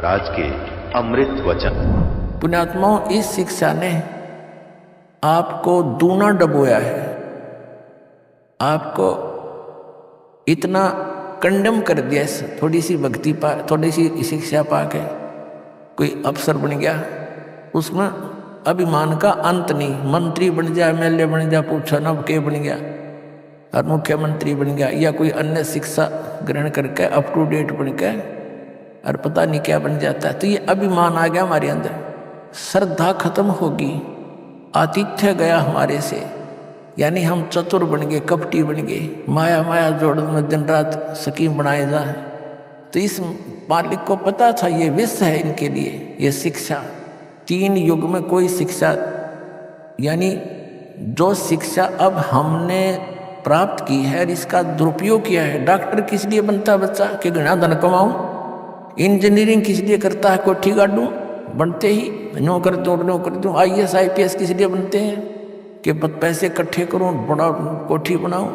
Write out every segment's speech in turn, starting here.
महाराज के अमृत वचन। पुण्यात्माओं, इस शिक्षा ने आपको दूना डबोया है, आपको इतना कंडम कर दिया। थोड़ी सी भक्ति पा, थोड़ी सी शिक्षा पाके कोई अफसर बन गया, उसमें अभिमान का अंत नहीं। मंत्री बन जाए, एमएलए बन जाए, पूछा न के बन गया और मुख्यमंत्री बन गया, या कोई अन्य शिक्षा ग्रहण करके अप टू डेट बन के और पता नहीं क्या बन जाता है। तो ये अभिमान आ गया हमारे अंदर, श्रद्धा खत्म होगी, आतिथ्य गया हमारे से, यानी हम चतुर बन गए, कपटी बन गए, माया माया जोड़ में दिन रात स्कीम बनाए जाए। तो इस मालिक को पता था ये विष है इनके लिए, ये शिक्षा। 3 युग में कोई शिक्षा, यानी जो शिक्षा अब हमने प्राप्त की है, इसका दुरुपयोग किया है। डॉक्टर किस लिए बनता है बच्चा? कि घना धन कमाऊं। इंजीनियरिंग किस लिए करता है? कोठी गाड़ूं, बनते ही नौकर दूं। IAS IPS किस लिए बनते हैं? कि पैसे इकट्ठे करूं, बड़ा कोठी बनाऊं।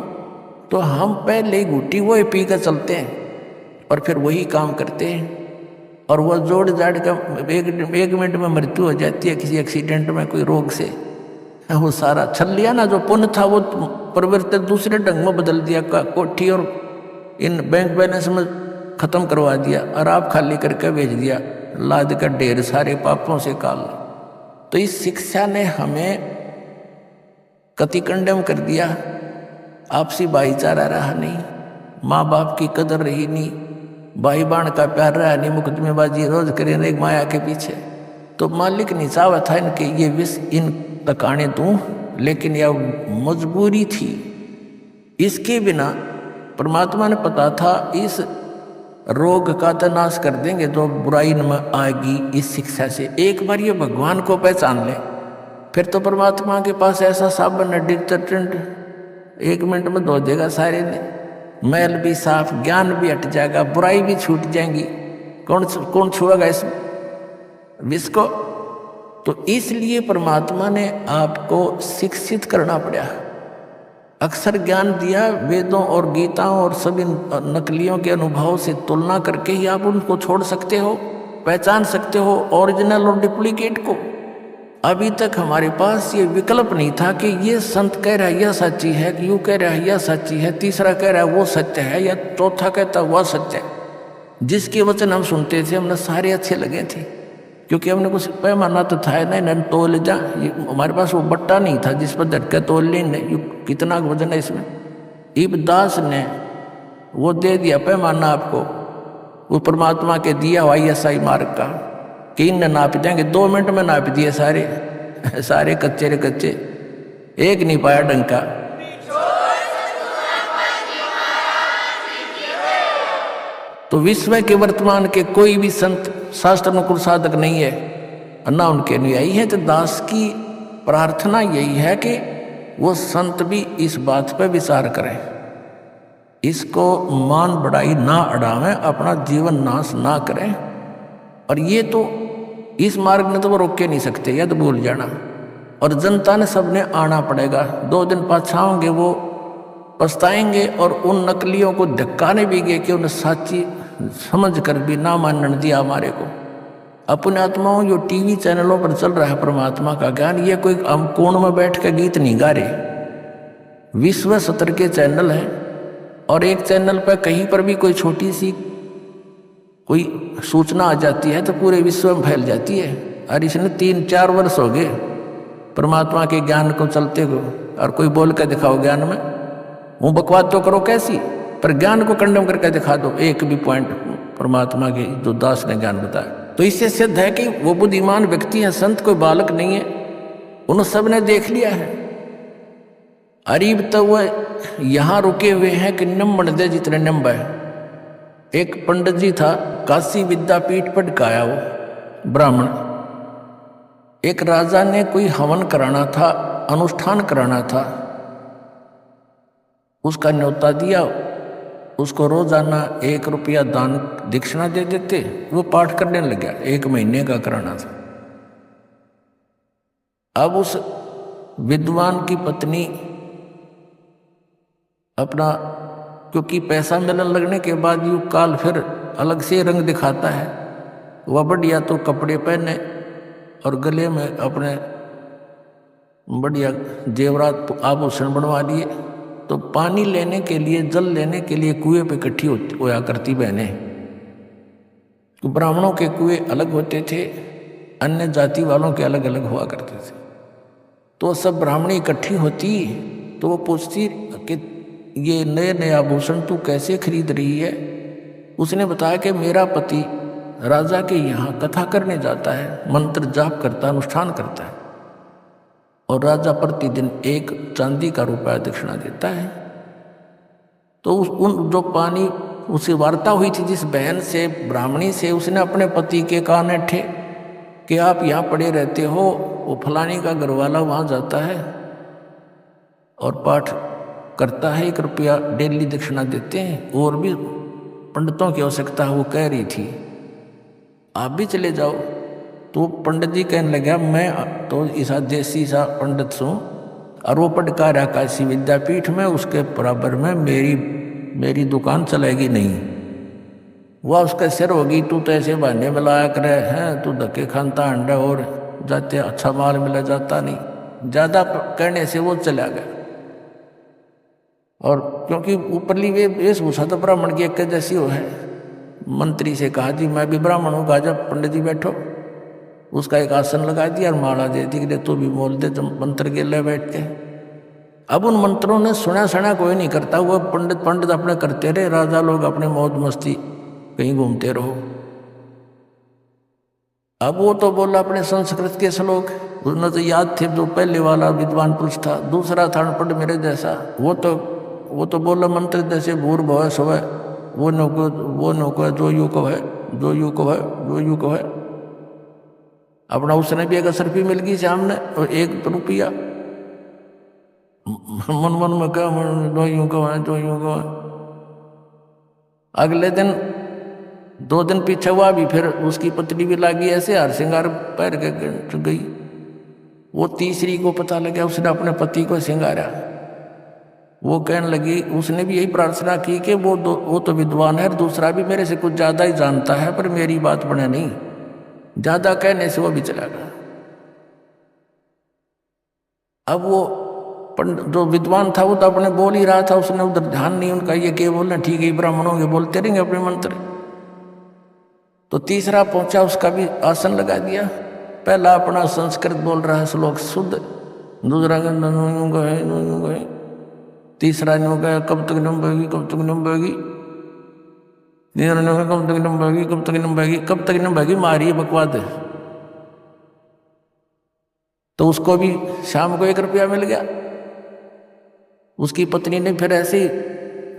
तो हम पहले ही घूटी वो पी कर चलते हैं और फिर वही काम करते हैं, और वह जोड़ जाड़ का एक मिनट में मृत्यु हो जाती है किसी एक्सीडेंट में, कोई रोग से। वो सारा छल लिया ना, जो पुण्य था वो परिवर्तित दूसरे ढंग में बदल दिया, कोठी और इन बैंक बैलेंस में खत्म करवा दिया, और आप खाली करके भेज दिया, लाद कर ढेर सारे पापों से काल। तो इस शिक्षा ने हमें कति कंडम कर दिया। आपसी भाईचारा रहा नहीं, माँ बाप की कदर रही नहीं, भाई बहन का प्यार रहा नहीं, मुकदमेबाजी रोज करें माया के पीछे। तो मालिक नहीं चाहा था इनके ये विष इन तक आने दूं, लेकिन यह मजबूरी थी। इसके बिना परमात्मा ने पता था इस रोग का तो नाश कर देंगे जो बुराई में आएगी इस शिक्षा से। एक बार ये भगवान को पहचान ले, फिर तो परमात्मा के पास ऐसा साबन है, डिटर्जेंट 1 मिनट में धो देगा सारे ने, मैल भी साफ, ज्ञान भी हट जाएगा, बुराई भी छूट जाएंगी। कौन छुएगा इस विष को? तो इसलिए परमात्मा ने आपको शिक्षित करना पड़ा, अक्षर ज्ञान दिया। वेदों और गीताओं और सभी नकलियों के अनुभव से तुलना करके ही आप उनको छोड़ सकते हो, पहचान सकते हो ओरिजिनल और डुप्लीकेट को। अभी तक हमारे पास ये विकल्प नहीं था कि ये संत कह रहा है यह सच्ची है, यूँ कह रहा है यह सच्ची है, तीसरा कह रहा है वो सत्य है, या चौथा कहता वह सत्य है। जिसके वचन हम सुनते थे हमने सारे अच्छे लगे थे, क्योंकि हमने कुछ पैमाना तो था नहीं, तोल जा। हमारे पास वो बट्टा नहीं था जिस पर झटके तोल लें, कितना वजन है इसमें। इब्दास ने वो दे दिया पैमाना आपको, वो परमात्मा के दिया ISI मार्ग का, कि इन नाप देंगे। 2 मिनट में नाप दिए सारे कच्चे रे कच्चे, एक नहीं पाया ढंग का। तो विश्व के वर्तमान के कोई भी संत शास्त्र अनुकूल साधक नहीं है, ना उनके अनुयायी है। तो दास की प्रार्थना यही है कि वो संत भी इस बात पर विचार करें, इसको मान बढ़ाई ना अड़ावें, अपना जीवन नाश ना करें। और ये तो इस मार्ग में तो वो रोक के नहीं सकते, या तो भूल जाना। और जनता ने सबने आना पड़ेगा। 2 दिन पाछाओंगे वो पछताएंगे, और उन नकलियों को धक्काने भी गए कि उन्हें साची समझ कर भी ना मानने दिया हमारे को। अपने आत्माओं जो TV चैनलों पर चल रहा है परमात्मा का ज्ञान, ये कोई हम कोण में बैठ के गीत नहीं गा रहे। विश्व स्तर के चैनल है, और एक चैनल पर कहीं पर भी कोई छोटी सी कोई सूचना आ जाती है तो पूरे विश्व में फैल जाती है। और इसने 3-4 वर्ष हो गए परमात्मा के ज्ञान को चलते को, और कोई बोल कर दिखाओ ज्ञान में, वो बकवाद तो करो कैसी, पर ज्ञान को कंडम करके दिखा दो एक भी पॉइंट परमात्मा के जो दास ने ज्ञान बताया। तो इससे सिद्ध है कि वो बुद्धिमान व्यक्ति है, संत कोई बालक नहीं है, उन सब ने देख लिया है। अरीब तो वह यहाँ रुके हुए हैं कि नंबर दे जितने नंबर है। एक पंडित जी था, काशी विद्यापीठ पर ढकाया वो ब्राह्मण। एक राजा ने कोई हवन कराना था, अनुष्ठान कराना था, उसका न्योता दिया। उसको रोजाना 1 रुपया दान दक्षिणा दे देते, वो पाठ करने लग गया। 1 महीने का कराना था। अब उस विद्वान की पत्नी अपना, क्योंकि पैसा मिलने लगने के बाद यू काल फिर अलग से रंग दिखाता है, वह बढ़िया तो कपड़े पहने और गले में अपने बढ़िया जेवरात आभूषण बनवा लिए। तो पानी लेने के लिए, जल लेने के लिए कुएं पे इकट्ठी होया करती बहनें। तो ब्राह्मणों के कुएं अलग होते थे, अन्य जाति वालों के अलग अलग हुआ करते थे। तो सब ब्राह्मणी इकट्ठी होती तो वो पूछती कि ये नए नए आभूषण तू कैसे खरीद रही है। उसने बताया कि मेरा पति राजा के यहाँ कथा करने जाता है, मंत्र जाप करता, अनुष्ठान करता है, और राजा प्रतिदिन 1 चांदी का रुपया दक्षिणा देता है। तो उन जो पानी उससे वार्ता हुई थी जिस बहन से, ब्राह्मणी से, उसने अपने पति के कान ठे कि आप यहाँ पड़े रहते हो, वो फलानी का घरवाला वहाँ जाता है और पाठ करता है, 1 रुपया डेली दक्षिणा देते हैं, और भी पंडितों की आवश्यकता है। वो कह रही थी आप भी चले जाओ। तो पंडित जी कहने लगा मैं तो ऐसा देसी सा पंडित हूँ, और वो पटकारा काशी विद्यापीठ में, उसके बराबर में मेरी दुकान चलेगी नहीं। वह उसका सिर होगी, तू तो ऐसे बहाने में लाया करे हैं, तू धक्के खानता अंडा और जाते अच्छा माल मिला जाता नहीं। ज़्यादा कहने से वो चला गया। और क्योंकि ऊपरली वे वेशभूषा तो ब्राह्मण की एक जैसी हो है, मंत्री से कहा जी मैं भी ब्राह्मण हूँ, कहा जब पंडित जी बैठो। उसका एक आसन लगा दिया और माला दे दी कि तू भी बोल दे जब मंत्र के ले बैठ के। अब उन मंत्रों ने सुना कोई नहीं करता, वो पंडित अपने करते रहे, राजा लोग अपने मौज मस्ती कहीं घूमते रहो। अब वो तो बोला अपने संस्कृत के श्लोक, उन्हें तो याद थे, जो पहले वाला विद्वान पुरुष था। दूसरा था अनपढ़ मेरे जैसा, वो तो बोला मंत्र जैसे भूर भव स्व, वो नको है जो यू को है, जो यू को है, जो यू को है। अपना उसने भी एक असरफी मिल गई सामने और 1 रुपया। मन में क्या जो यूं को है, जो यूं को है। अगले दिन 2 दिन पीछे हुआ भी, फिर उसकी पत्नी भी लागी ऐसे हार श्रृंगार पैर के गई। वो तीसरी को पता लगा, उसने अपने पति को श्रृंगारा। वो कहने लगी, उसने भी यही प्रार्थना की कि वो तो विद्वान है, दूसरा भी मेरे से कुछ ज़्यादा ही जानता है, पर मेरी बात बने नहीं। ज़्यादा कहने से वो भी चला गया। अब वो जो विद्वान था वो तो अपने बोल ही रहा था, उसने उधर ध्यान नहीं उनका, ये क्या बोलना, ठीक है ब्राह्मणों के बोलते रहेंगे अपने मंत्र। तो तीसरा पहुंचा, उसका भी आसन लगा दिया। पहला अपना संस्कृत बोल रहा है श्लोक शुद्ध, दूसरा है, तीसरा नो गया कब तक नंबेगी, कब तक नंबेगी, कब तक नंबेगी, कब तक नंबेगी, कब तक नंबेगी, मारी बकवाद। तो उसको भी शाम को 1 रुपया मिल गया। उसकी पत्नी ने फिर ऐसे ही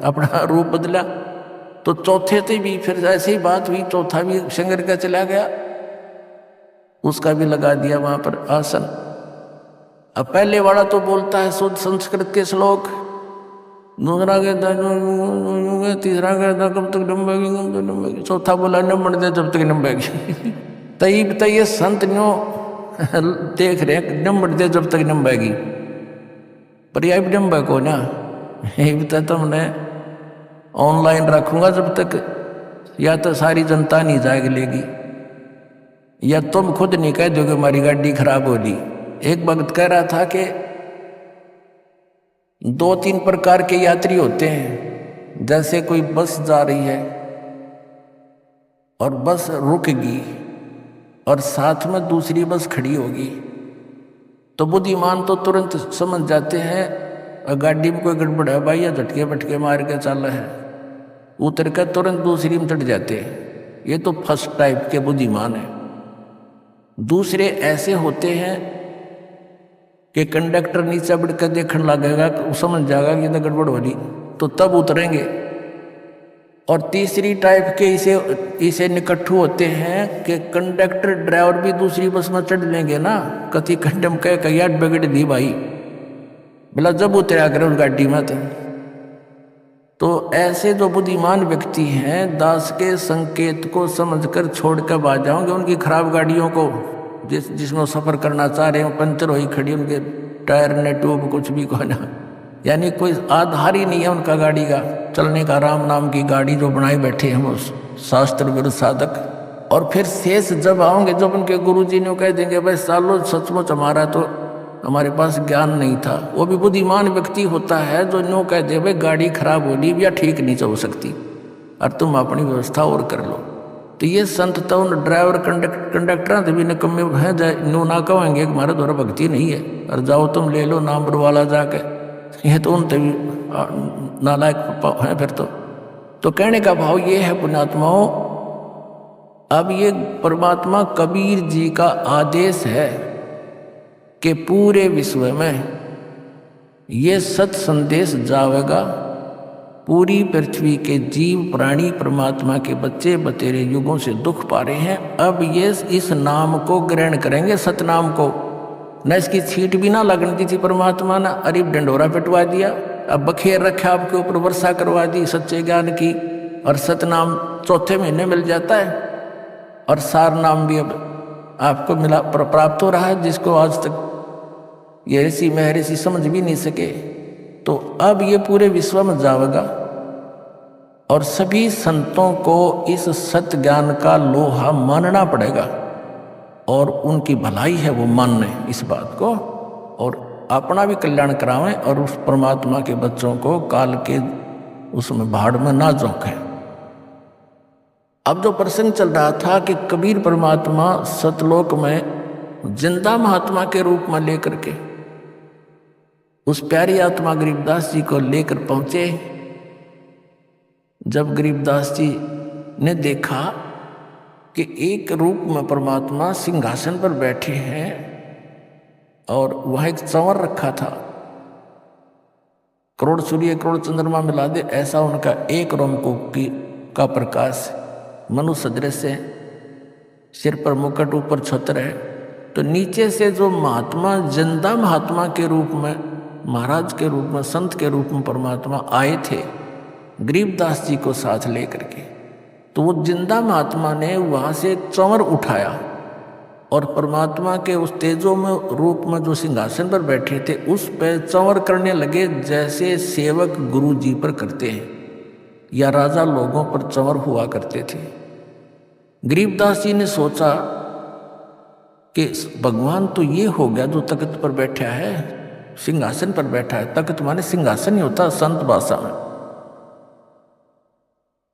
अपना रूप बदला। तो चौथे से भी फिर ऐसी ही बात हुई, चौथा भी शंकर का चला गया, उसका भी लगा दिया वहां पर आसन। अब पहले वाला तो बोलता है शुद्ध संस्कृत के श्लोक, दूसरा कहता है, तीसरा कहता कब तक नंबेगी, कब तक नंबेगी, चौथा बोला नंबर दे जब तक नंबेगी। तब ये संत न्यो देख रहे नंबर दे जब तक नंबेगी, पर यह भी नंबर को ना, यही बता तुमने ऑनलाइन रखूंगा जब तक, या तो सारी जनता नहीं जाएगी लेगी, या तुम खुद नहीं कह दोगे हमारी गाड़ी खराब होगी। एक भक्त कह रहा था कि 2-3 प्रकार के यात्री होते हैं। जैसे कोई बस जा रही है और बस रुकेगी और साथ में दूसरी बस खड़ी होगी, तो बुद्धिमान तो तुरंत समझ जाते हैं गाड़ी में कोई गड़बड़ है भाई, या झटके बटके मार के चल रहा है, उतर कर तुरंत दूसरी में चढ़ जाते हैं। ये तो फर्स्ट टाइप के बुद्धिमान है। दूसरे ऐसे होते हैं कि कंडक्टर नीचे बढ़ कर देखने लगेगा, समझ जाएगा कि इधर गड़बड़ हो रही, तो तब उतरेंगे। और तीसरी टाइप के इसे निकट्ठू होते हैं कि कंडक्टर ड्राइवर भी दूसरी बस में चढ़ लेंगे ना, कथी कंडम कह यार बिगड़ दी भाई, बोला जब उतरा करे उस गाड़ी में। तो ऐसे जो बुद्धिमान व्यक्ति हैं, दास के संकेत को समझकर छोड़कर भाग जाओगे उनकी खराब गाड़ियों को, जिसमें सफ़र करना चाह रहे हो, पंचर हुई खड़ी, उनके टायर ने ट्यूब कुछ भी को ना, यानी कोई आधार ही नहीं है उनका गाड़ी का चलने का। राम नाम की गाड़ी जो बनाए बैठे हैं वो शास्त्र विरुद्ध साधक, और फिर शेष जब आओगे, जब उनके गुरुजी ने कह देंगे भाई सालों सचमुच हमारा तो हमारे पास ज्ञान नहीं था, वो भी बुद्धिमान व्यक्ति होता है जो नो कह दे भाई गाड़ी खराब होगी या ठीक नहीं चल सकती और तुम अपनी व्यवस्था और कर लो। तो ये संत तो उन ड्राइवर कंडक्टर भी निकम्मे हैं, नो ना कहेंगे हमारे द्वारा भक्ति नहीं है और जाओ तुम ले लो नाम वाला जाके, ये तो उन तभी नालायक है फिर तो कहने का भाव ये है पुण्यात्माओं, अब ये परमात्मा कबीर जी का आदेश है कि पूरे विश्व में ये सत संदेश जाएगा, पूरी पृथ्वी के जीव प्राणी परमात्मा के बच्चे बतेरे युगों से दुख पा रहे हैं, अब ये इस नाम को ग्रहण करेंगे, सतनाम को। न इसकी छींट भी ना लगने दी थी परमात्मा ने, अरे डंडोरा पिटवा दिया, अब बखेर रखा आपके ऊपर, वर्षा करवा दी सच्चे ज्ञान की, और सतनाम चौथे महीने मिल जाता है, और सार नाम भी अब आपको मिला प्राप्त हो रहा है, जिसको आज तक ये ऋषि महर्षि समझ भी नहीं सके। तो अब ये पूरे विश्व में जाएगा और सभी संतों को इस सत्य ज्ञान का लोहा मानना पड़ेगा, और उनकी भलाई है वो माने इस बात को, और अपना भी कल्याण करावें और उस परमात्मा के बच्चों को काल के उसमें भाड़ में ना झोंकें। अब जो प्रसंग चल रहा था कि कबीर परमात्मा सतलोक में जिंदा महात्मा के रूप में लेकर के उस प्यारी आत्मा गरीबदास जी को लेकर पहुंचे। जब गरीबदास जी ने देखा कि एक रूप में परमात्मा सिंहासन पर बैठे हैं और वह एक चंवर रखा था, करोड़ सूर्य करोड़ चंद्रमा मिला दे ऐसा उनका एक रोमकूप का प्रकाश, मनुष्य सदृश है, सिर पर मुकुट ऊपर छत्र है। तो नीचे से जो महात्मा जिंदा महात्मा के रूप में, महाराज के रूप में, संत के रूप में परमात्मा आए थे गरीबदास जी को साथ लेकर के, तो वो जिंदा महात्मा ने वहाँ से चंवर उठाया और परमात्मा के उस तेजो में रूप में जो सिंहासन पर बैठे थे उस पर चंवर करने लगे, जैसे सेवक गुरु जी पर करते हैं या राजा लोगों पर चंवर हुआ करते थे। गरीबदास जी ने सोचा कि भगवान तो ये हो गया जो तख्त पर बैठा है, सिंहासन पर बैठा है, तख्त माने सिंहासन ही होता संत भाषा में,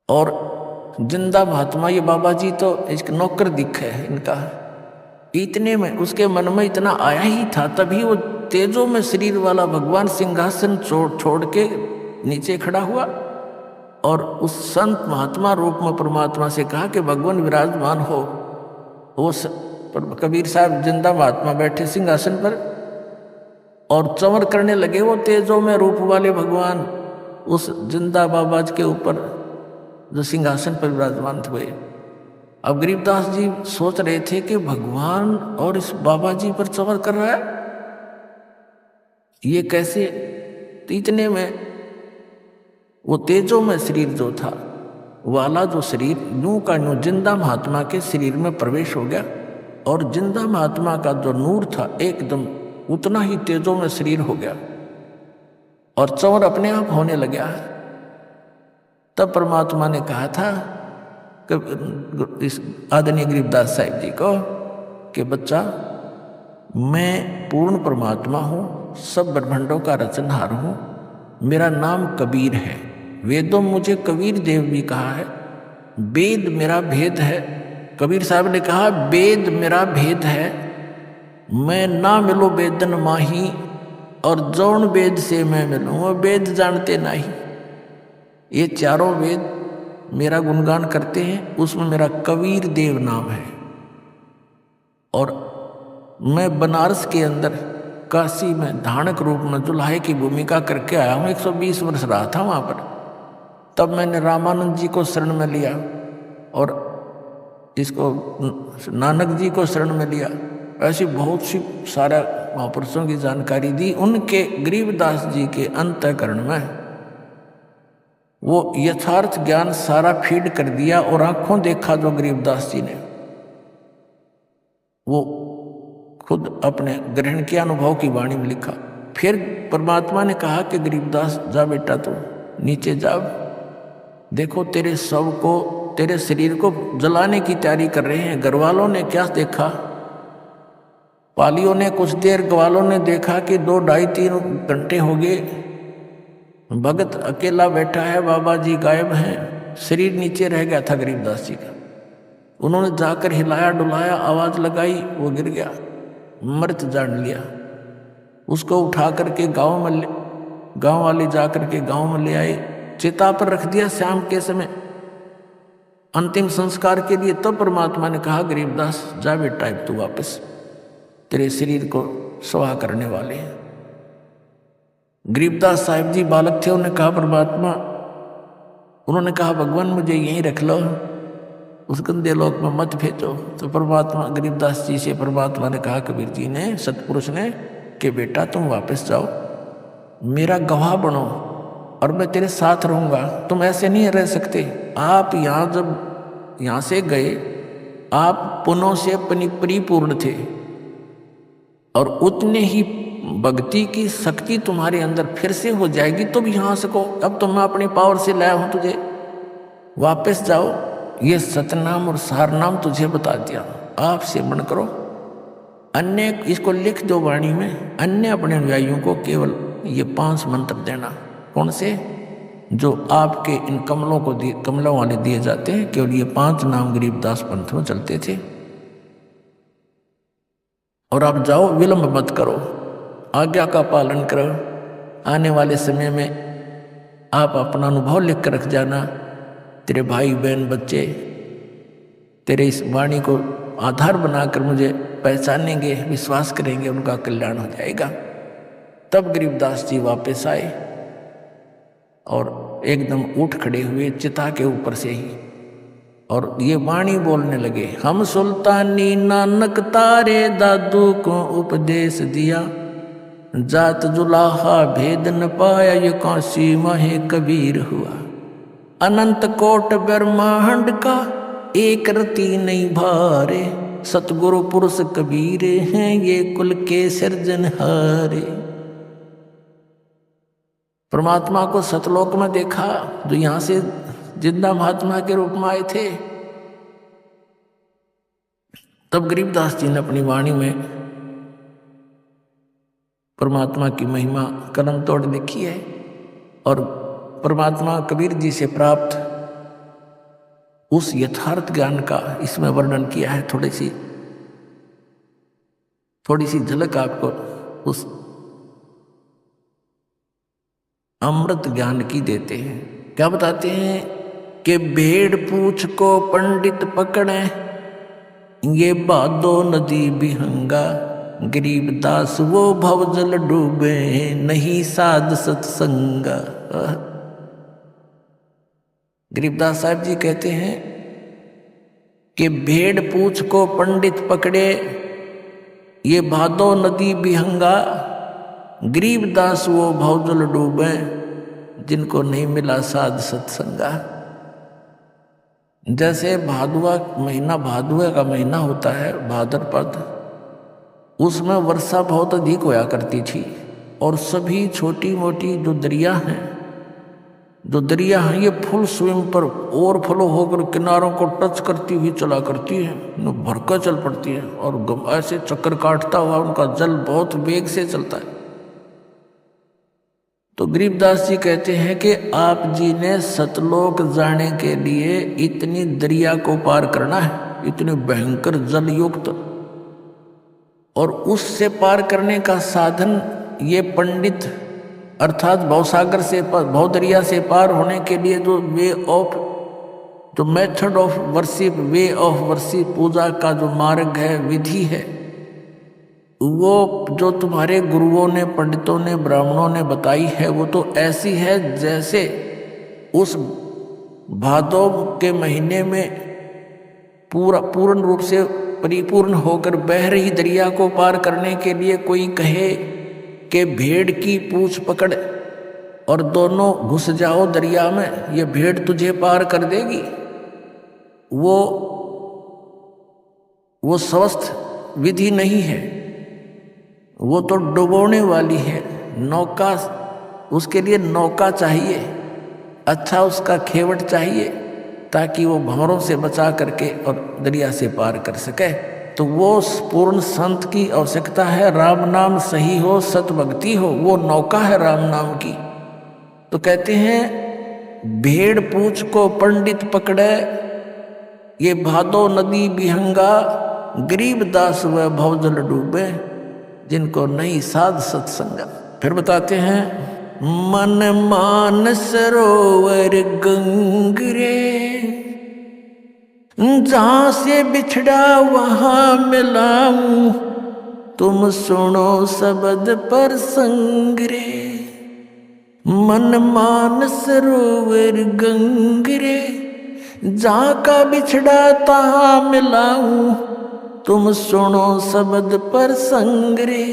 और जिंदा महात्मा ये बाबा जी तो इसके नौकर दिखे है इनका। इतने में उसके मन में इतना आया ही था, तभी वो तेजो में शरीर वाला भगवान सिंहासन छोड़ के नीचे खड़ा हुआ और उस संत महात्मा रूप में परमात्मा से कहा कि भगवान विराजमान हो। वो कबीर साहब जिंदा महात्मा बैठे सिंहासन पर और चंवर करने लगे वो तेजो में रूप वाले भगवान उस जिंदा बाबा के ऊपर जो सिंहासन पर विराजमान हुए। अब गरीबदास जी सोच रहे थे कि भगवान और इस बाबा जी पर चंवर कर रहा है, ये कैसे। तो इतने में वो तेजो में शरीर जो था वाला जो शरीर यूं का यूं जिंदा महात्मा के शरीर में प्रवेश हो गया, और जिंदा महात्मा का जो नूर था एकदम उतना ही तेजो में शरीर हो गया और चंवर अपने आप होने लगा। तब परमात्मा ने कहा था कि इस आदरणीय गरीबदास साहिब जी को कि बच्चा, मैं पूर्ण परमात्मा हूँ, सब ब्रह्मांडों का रचनहार हूँ, मेरा नाम कबीर है। वेदों में मुझे कबीर देव भी कहा है, वेद मेरा भेद है। कबीर साहब ने कहा वेद मेरा भेद है, मैं ना मिलो वेदन माही, और जौन वेद से मैं मिलूँ वो वेद जानते नहीं। ये चारों वेद मेरा गुणगान करते हैं, उसमें मेरा कबीर देव नाम है। और मैं बनारस के अंदर काशी में धानक रूप में दुल्हे की भूमिका करके आया हूँ, 120 वर्ष रहा था वहाँ पर। तब मैंने रामानंद जी को शरण में लिया और इसको नानक जी को शरण में लिया। ऐसी बहुत सी सारा महापुरुषों की जानकारी दी। उनके गरीबदास जी के अंतःकरण में वो यथार्थ ज्ञान सारा फीड कर दिया, और आंखों देखा जो गरीबदास जी ने, वो खुद अपने ग्रहण के अनुभव की वाणी में लिखा। फिर परमात्मा ने कहा कि गरीबदास जा बेटा, तू नीचे जा, देखो तेरे शव को तेरे शरीर को जलाने की तैयारी कर रहे हैं। घर वालों ने क्या देखा, पालियों ने कुछ देर ग्वालों ने देखा कि 2 ढाई 3 घंटे हो गए, भगत अकेला बैठा है, बाबा जी गायब हैं। शरीर नीचे रह गया था गरीबदास जी का। उन्होंने जाकर हिलाया डुलाया, आवाज लगाई, वो गिर गया, मृत जान लिया। उसको उठा करके गांव वाले जाकर के गांव में ले आए, चिता पर रख दिया शाम के समय अंतिम संस्कार के लिए। तब परमात्मा ने कहा, गरीबदास जा बेटा, अब तू वापस, तेरे शरीर को स्वाह करने वाले हैं। गरीबदास साहिब जी बालक थे, उन्होंने कहा परमात्मा, उन्होंने कहा भगवान मुझे यहीं रख लो, उस गंदे लोक में मत भेजो। तो परमात्मा गरीबदास जी से परमात्मा ने कहा, कबीर जी ने, सतपुरुष ने, कि बेटा तुम वापस जाओ, मेरा गवाह बनो और मैं तेरे साथ रहूँगा। तुम ऐसे नहीं रह सकते। आप यहाँ जब यहाँ से गए, आप पुनः से परिपूर्ण थे और उतने ही भक्ति की शक्ति तुम्हारे अंदर फिर से हो जाएगी, तुम यहाँ सको। अब तो मैं अपनी पावर से लाया हूँ तुझे, वापस जाओ, ये सतनाम और सारनाम तुझे बता दिया, आप सेवन करो। अन्य इसको लिख दो वाणी में, अन्य अपने अनुयायियों को केवल ये 5 मंत्र देना। कौन से? जो आपके इन कमलों वाले दिए जाते हैं, केवल ये 5 नाम गरीबदास पंथ में चलते थे। और आप जाओ, विलंब मत करो, आज्ञा का पालन करो। आने वाले समय में आप अपना अनुभव लिख कर रख जाना। तेरे भाई बहन बच्चे तेरे इस वाणी को आधार बनाकर मुझे पहचानेंगे, विश्वास करेंगे, उनका कल्याण हो जाएगा। तब गरीबदास जी वापस आए और एकदम उठ खड़े हुए चिता के ऊपर से ही, और ये वाणी बोलने लगे, हम सुल्तानी नानक तारे दादू को उपदेश दिया, जात जुलाहा भेद न पाया, ये काशी माहे कबीर हुआ। अनंत कोट ब्रह्मांड का एक रति नहीं भारे, सतगुरु पुरुष कबीर हैं ये कुल के सिरजनहारे। परमात्मा को सतलोक में देखा, जो यहाँ से जिंदा महात्मा के रूप में आए थे। तब गरीबदास जी ने अपनी वाणी में परमात्मा की महिमा कलम तोड़ लिखी है और परमात्मा कबीर जी से प्राप्त उस यथार्थ ज्ञान का इसमें वर्णन किया है। थोड़ी सी झलक आपको उस अमृत ज्ञान की देते हैं। क्या बताते हैं कि भेड़ पूछ को पंडित पकड़े, ये बादो नदी बिहंगा, गरीबदास वो भवजल डूबे, नहीं साध सत्संगा। गरीबदास साहब जी कहते हैं कि भेड़ पूछ को पंडित पकड़े, ये भादो नदी बिहंगा, गरीबदास वो भवजल डूबे, जिनको नहीं मिला साध सत्संगा। जैसे भादुआ का महीना होता है, भाद्रपद, उसमें वर्षा बहुत अधिक होया करती थी और सभी छोटी मोटी जो दरिया हैं ये फुल स्विंग पर ओवरफ्लो होकर किनारों को टच करती हुई चला करती है, भरकर चल पड़ती है और ऐसे चक्कर काटता हुआ उनका जल बहुत वेग से चलता है। तो गरीबदास जी कहते हैं कि आप जी ने सतलोक जाने के लिए इतनी दरिया को पार करना है, इतने भयंकर जल युक्त, और उससे पार करने का साधन ये पंडित अर्थात भवसागर से भवदरिया से पार होने के लिए जो method of worship, way of worship, पूजा का जो मार्ग है, विधि है, वो जो तुम्हारे गुरुओं ने, पंडितों ने, ब्राह्मणों ने बताई है, वो तो ऐसी है जैसे उस भादो के महीने में पूर्ण रूप से परिपूर्ण होकर बह रही दरिया को पार करने के लिए कोई कहे कि भेड़ की पूंछ पकड़ और दोनों घुस जाओ दरिया में, ये भेड़ तुझे पार कर देगी, वो स्वस्थ विधि नहीं है, वो तो डुबोने वाली है। नौका, उसके लिए नौका चाहिए, अच्छा उसका खेवट चाहिए, ताकि वो भंवरों से बचा करके और दरिया से पार कर सके। तो वो पूर्ण संत की आवश्यकता है। राम नाम सही हो, सत भक्ति हो, वो नौका है राम नाम की। तो कहते हैं भेड़ पूछ को पंडित पकड़े, ये भादो नदी बिहंगा, गरीब दास व भवजल डूबे, जिनको नहीं साध सत्संग। फिर बताते हैं मन मान सरोवर गंगरे, जहां से बिछड़ा वहां मिलाऊं, तुम सुनो शब्द पर संगरे। मन मान सरोवर गंगरे, जहां का बिछड़ा तहां मिलाऊं, तुम सुनो शब्द पर संगरे।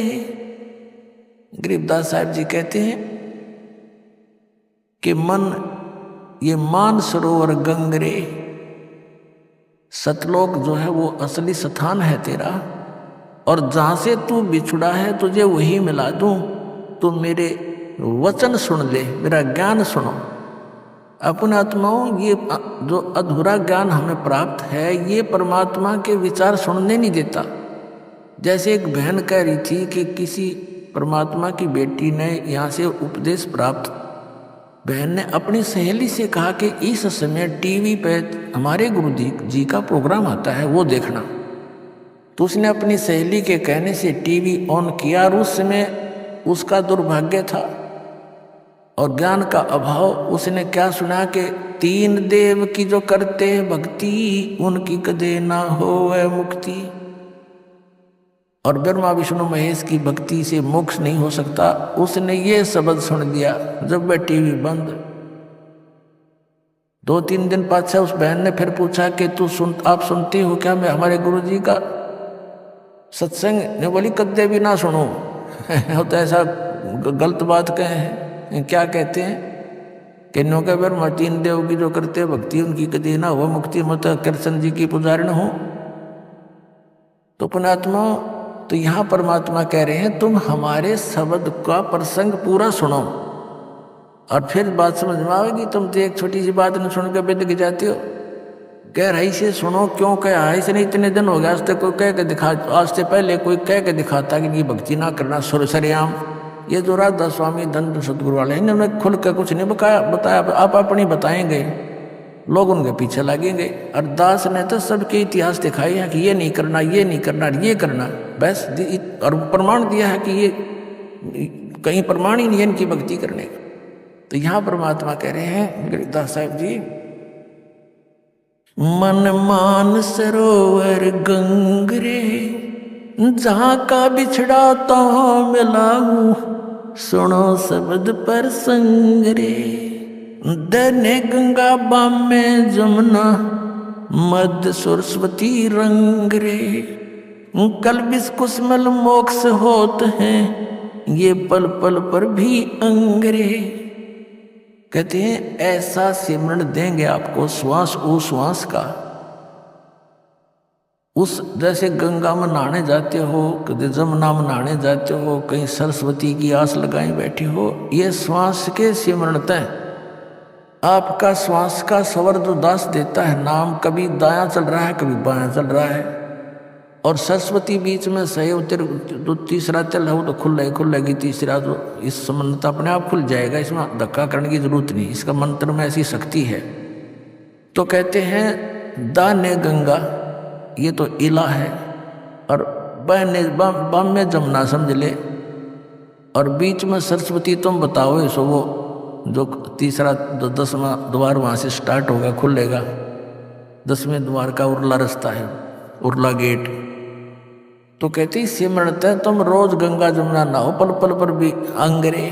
गरीबदास साहब जी कहते हैं कि मन, ये मान सरोवर गंगरे, सतलोक जो है वो असली स्थान है तेरा, और जहां से तू बिछुड़ा है तुझे वही मिला दूं। तू मेरे वचन सुन ले, मेरा ज्ञान सुनो। अपने आत्माओं, ये जो अधूरा ज्ञान हमें प्राप्त है, ये परमात्मा के विचार सुनने नहीं देता। जैसे एक बहन कह रही थी कि किसी परमात्मा की बेटी ने यहाँ से उपदेश प्राप्त, बहन ने अपनी सहेली से कहा कि इस समय टीवी पे हमारे गुरु जी का प्रोग्राम आता है, वो देखना। तो उसने अपनी सहेली के कहने से टीवी ऑन किया, और उस समय उसका दुर्भाग्य था और ज्ञान का अभाव। उसने क्या सुना कि तीन देव की जो करते भक्ति, उनकी कदे ना होवे मुक्ति। और ब्रह्मा विष्णु महेश की भक्ति से मोक्ष नहीं हो सकता। उसने ये शब्द सुन दिया जब वह टीवी बंद। 2-3 दिन पाछे उस बहन ने फिर पूछा कि आप सुनती हो क्या मैं हमारे गुरुजी का सत्संग? ने बोली कद्दे भी ना सुनो। तो ऐसा गलत बात कहे हैं। क्या कहते हैं कि नो के ब्रह्मा तीन देव की जो करते भक्ति, उनकी कदी ना हो मुक्ति, मत कृष्ण जी की पुजारी न हो। तो पुणात्मा, तो यहाँ परमात्मा कह रहे हैं तुम हमारे शब्द का प्रसंग पूरा सुनो और फिर बात समझ में आएगी। तुम तो एक छोटी सी बात न सुन के बेद जाते हो। गहराई से सुनो। क्यों कहा है इसने? इतने दिन हो गया, आज तक कोई कह के दिखा, आज से पहले कोई कह के दिखाता कि ये भक्ति ना करना सरेआम। ये जो राधा स्वामी धन सतगुरु वाले इन्होंने खुल कर कुछ नहीं बताया, आप अपनी बताएंगे, लोग उनके पीछे लगेंगे। और दास ने तो सबके इतिहास दिखाए हैं कि ये नहीं करना, ये नहीं करना, ये करना, बस। और प्रमाण दिया है कि ये कहीं प्रमाण ही नहीं है इनकी भक्ति करने का। तो यहाँ परमात्मा कह रहे हैं गरीबदास साहब जी, मन मान सरोवर गंगरे, जहाँ का बिछड़ा तहाँ मिलाऊं, सुनो शब्द पर संगरे। दने गंगा बाम में जमुना, मध्य सरस्वती रंग रे। कल बिस्कुस्मल मोक्ष होत हैं, ये पल पल पर भी अंगरे। कहते हैं ऐसा सिमरण देंगे आपको श्वास ओ श्वास का। उस जैसे गंगा में नहाने जाते हो, कभी जमुना में नहाने जाते हो, कहीं सरस्वती की आस लगाई बैठे हो, ये श्वास के सिमरण तय आपका श्वास का स्वर जो दास देता है नाम, कभी दायां चल रहा है कभी बायां चल रहा है। और सरस्वती बीच में सही उतर, जो तीसरा चल है वो तो खुलेगी, तीसरा तो इस संबंध तो अपने आप खुल जाएगा, इसमें धक्का करने की जरूरत नहीं, इसका मंत्र में ऐसी शक्ति है। तो कहते हैं दाने गंगा, ये तो इला है, और बहने बम में जमुना समझ ले, और बीच में सरस्वती तुम बताओ। इसो वो जो तीसरा 10वां द्वार वहाँ से स्टार्ट होगा, खुलेगा 10वें द्वार का उर्ला रास्ता है, उर्ला गेट। तो कहती सिमरत है तुम रोज गंगा जमुना नहाओ, पल पल पर भी अंगरे,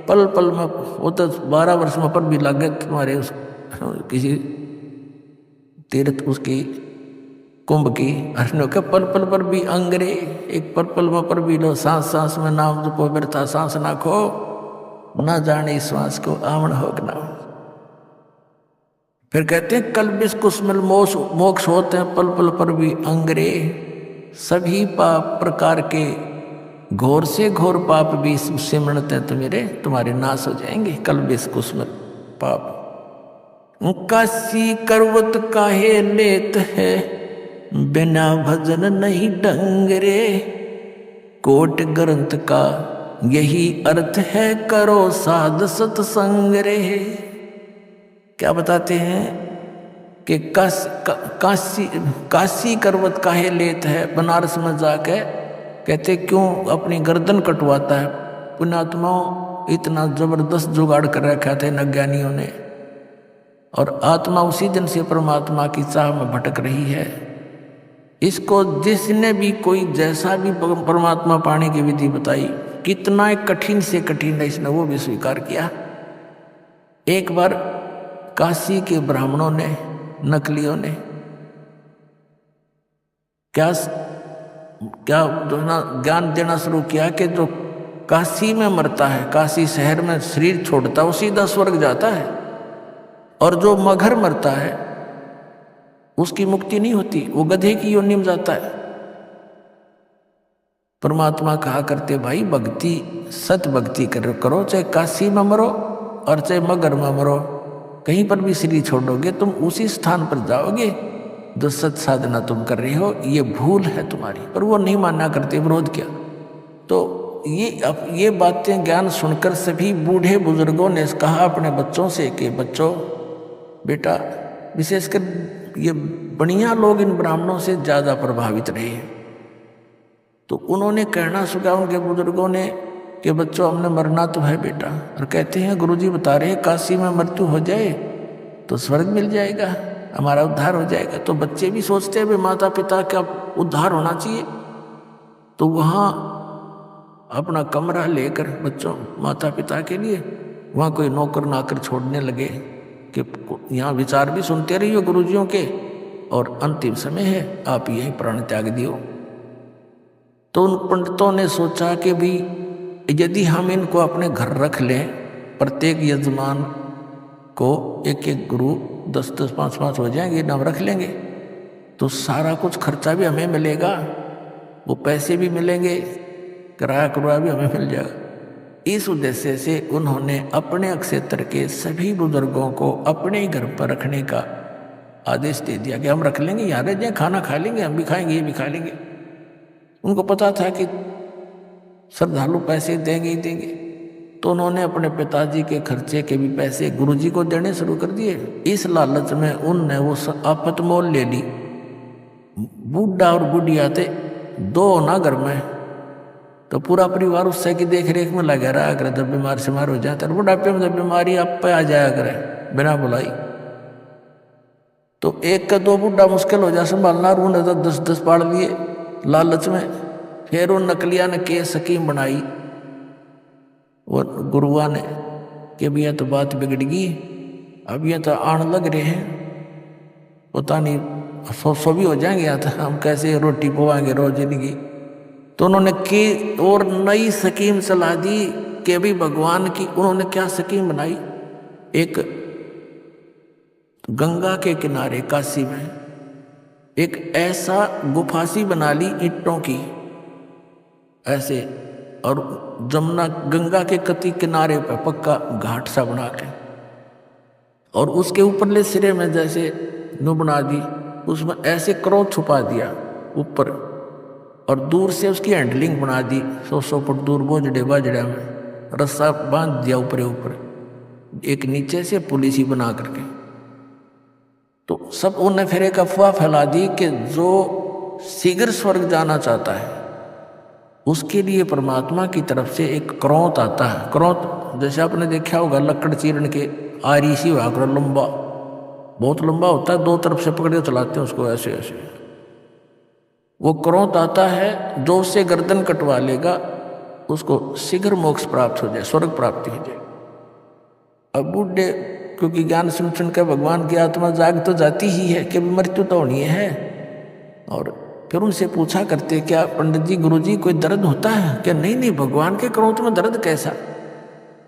पल पल में, वो तो 12 वर्ष में पर भी लागे तुम्हारे उस किसी तीर्थ उसकी कुंभ की अर्णों के पल पल पर भी अंगरे। एक पल पल में पर भी लो, सांस सांस में नाम जपो व्यर्था सांस ना खो, ना जाने श्वास को आमण होगना। फिर कहते हैं कल बिस्कुस्मल मोक्ष होते हैं, पल पल पर भी अंगरे। सभी पाप प्रकार के घोर से घोर पाप भी सिमरते हैं तो मेरे तुम्हारे नाश हो जाएंगे। कल बिस्कुस्मल पाप काशी करवत काहे लेत है, बिना भजन नहीं ढंग रे। कोट ग्रंथ का यही अर्थ है, करो साध सत्संग रे। क्या बताते हैं कि काशी करवत काहे लेत है, बनारस में जाके कहते क्यों अपनी गर्दन कटवाता है। पुण्यात्माओं इतना जबरदस्त जुगाड़ कर रखा था इन अज्ञानियों ने, और आत्मा उसी दिन से परमात्मा की चाह में भटक रही है। इसको जिसने भी कोई जैसा भी परमात्मा पाने की विधि बताई, कितना कठिन से कठिन है, इसने वो भी स्वीकार किया। एक बार काशी के ब्राह्मणों ने, नकलियों ने क्या जो ना ज्ञान देना शुरू किया कि जो काशी में मरता है, काशी शहर में शरीर छोड़ता है, वो सीधा स्वर्ग जाता है, और जो मगर मरता है उसकी मुक्ति नहीं होती, वो गधे की योनि में जाता है। परमात्मा कहा करते भाई भक्ति, सत भक्ति करो, चाहे काशी में मरो और चाहे मगर में मरो, कहीं पर भी शरीर छोड़ोगे तुम उसी स्थान पर जाओगे जो सत साधना तुम कर रहे हो। ये भूल है तुम्हारी, पर वो नहीं मानना करते, विरोध किया। तो ये बातें ज्ञान सुनकर सभी बूढ़े बुजुर्गों ने कहा अपने बच्चों से कि बच्चों बेटा, विशेषकर ये बढ़िया लोग इन ब्राह्मणों से ज़्यादा प्रभावित रहे हैं। तो उन्होंने कहना सुना उनके बुजुर्गों ने कि बच्चों हमने मरना तो है बेटा, और कहते हैं गुरुजी बता रहे काशी में मृत्यु हो जाए तो स्वर्ग मिल जाएगा, हमारा उद्धार हो जाएगा। तो बच्चे भी सोचते हैं माता पिता का उद्धार होना चाहिए, तो वहाँ अपना कमरा लेकर बच्चों माता पिता के लिए वहाँ कोई नौकर नाकर छोड़ने लगे कि यहाँ विचार भी सुनते रहिए गुरुजियों के, और अंतिम समय है आप यही प्राण त्याग दियो। तो उन पंडितों ने सोचा कि भी यदि हम इनको अपने घर रख लें, प्रत्येक यजमान को एक एक गुरु 10-10, 5-5 हो जाएंगे, नाम रख लेंगे, तो सारा कुछ खर्चा भी हमें मिलेगा, वो पैसे भी मिलेंगे, किराया कुराया भी हमें मिल जाएगा। इस उद्देश्य से उन्होंने अपने क्षेत्र के सभी बुजुर्गों को अपने ही घर पर रखने का आदेश दे दिया कि हम रख लेंगे, यहाँ रह जाए, खाना खा लेंगे, हम भी खाएंगे, ये भी खा लेंगे। उनको पता था कि श्रद्धालु पैसे देंगे ही देंगे, तो उन्होंने अपने पिताजी के खर्चे के भी पैसे गुरुजी को देने शुरू कर दिए। इस लालच में उनने वो आफत मोल ले ली। बूढ़ा और बूढ़िया थे दो ना घर में, तो पूरा परिवार उससे की देख रेख में लगा रहा करे। जब बीमार शिमार हो जाता है, बुढ़ापे में जब बीमारी आप पे आ जाया करे बिना बुलाई, तो एक का दो बूढ़ा मुश्किल हो जाए संभालना, और उन्हें तो 10-10 पाड़ लिए लालच में। फिर उन नकलिया ने के स्कीम बनाई और गुरुआ ने कि भैया तो बात बिगड़गी, अब ये तो आण लग रहे हैं, पता नहीं 100 भी हो जाएंगे, या तो हम कैसे रोटी पवाएंगे रोज जिंदगी। तो उन्होंने की और नई स्कीम चला दी कि अभी भगवान की। उन्होंने क्या स्कीम बनाई, एक गंगा के किनारे काशी में एक ऐसा गुफासी बना ली ईंटों की ऐसे, और जमुना गंगा के कति किनारे पर पक्का घाट सा बना के, और उसके ऊपरले सिरे में जैसे नु बना दी, उसमें ऐसे क्रोध छुपा दिया ऊपर, और दूर से उसकी हैंडलिंग बना दी 100 फुट दूर बोझड़े बाजड़ा में रस्सा बांध दिया ऊपर ऊपर, एक नीचे से पुलिस ही बना करके। तो सब उन्हें फिर एक अफवाह फैला दी कि जो शीघ्र स्वर्ग जाना चाहता है उसके लिए परमात्मा की तरफ से एक क्रोत आता है। क्रोत जैसे आपने देखा होगा लकड़ चीरन के आरी सी हुआ कर, लंबा, बहुत लंबा होता है, 2 तरफ से पकड़ के चलाते हैं उसको ऐसे ऐसे। वो क्रोत आता है, जो उससे गर्दन कटवा लेगा उसको शीघ्र मोक्ष प्राप्त हो जाए, स्वर्ग प्राप्ति हो जाए। अब बूढ़े क्योंकि ज्ञान सुन सुन कर भगवान की आत्मा जाग तो जाती ही है कि मृत्यु तो होनी है, और फिर उनसे पूछा करते क्या पंडित जी गुरुजी कोई दर्द होता है क्या? नहीं भगवान के क्रोध में दर्द कैसा,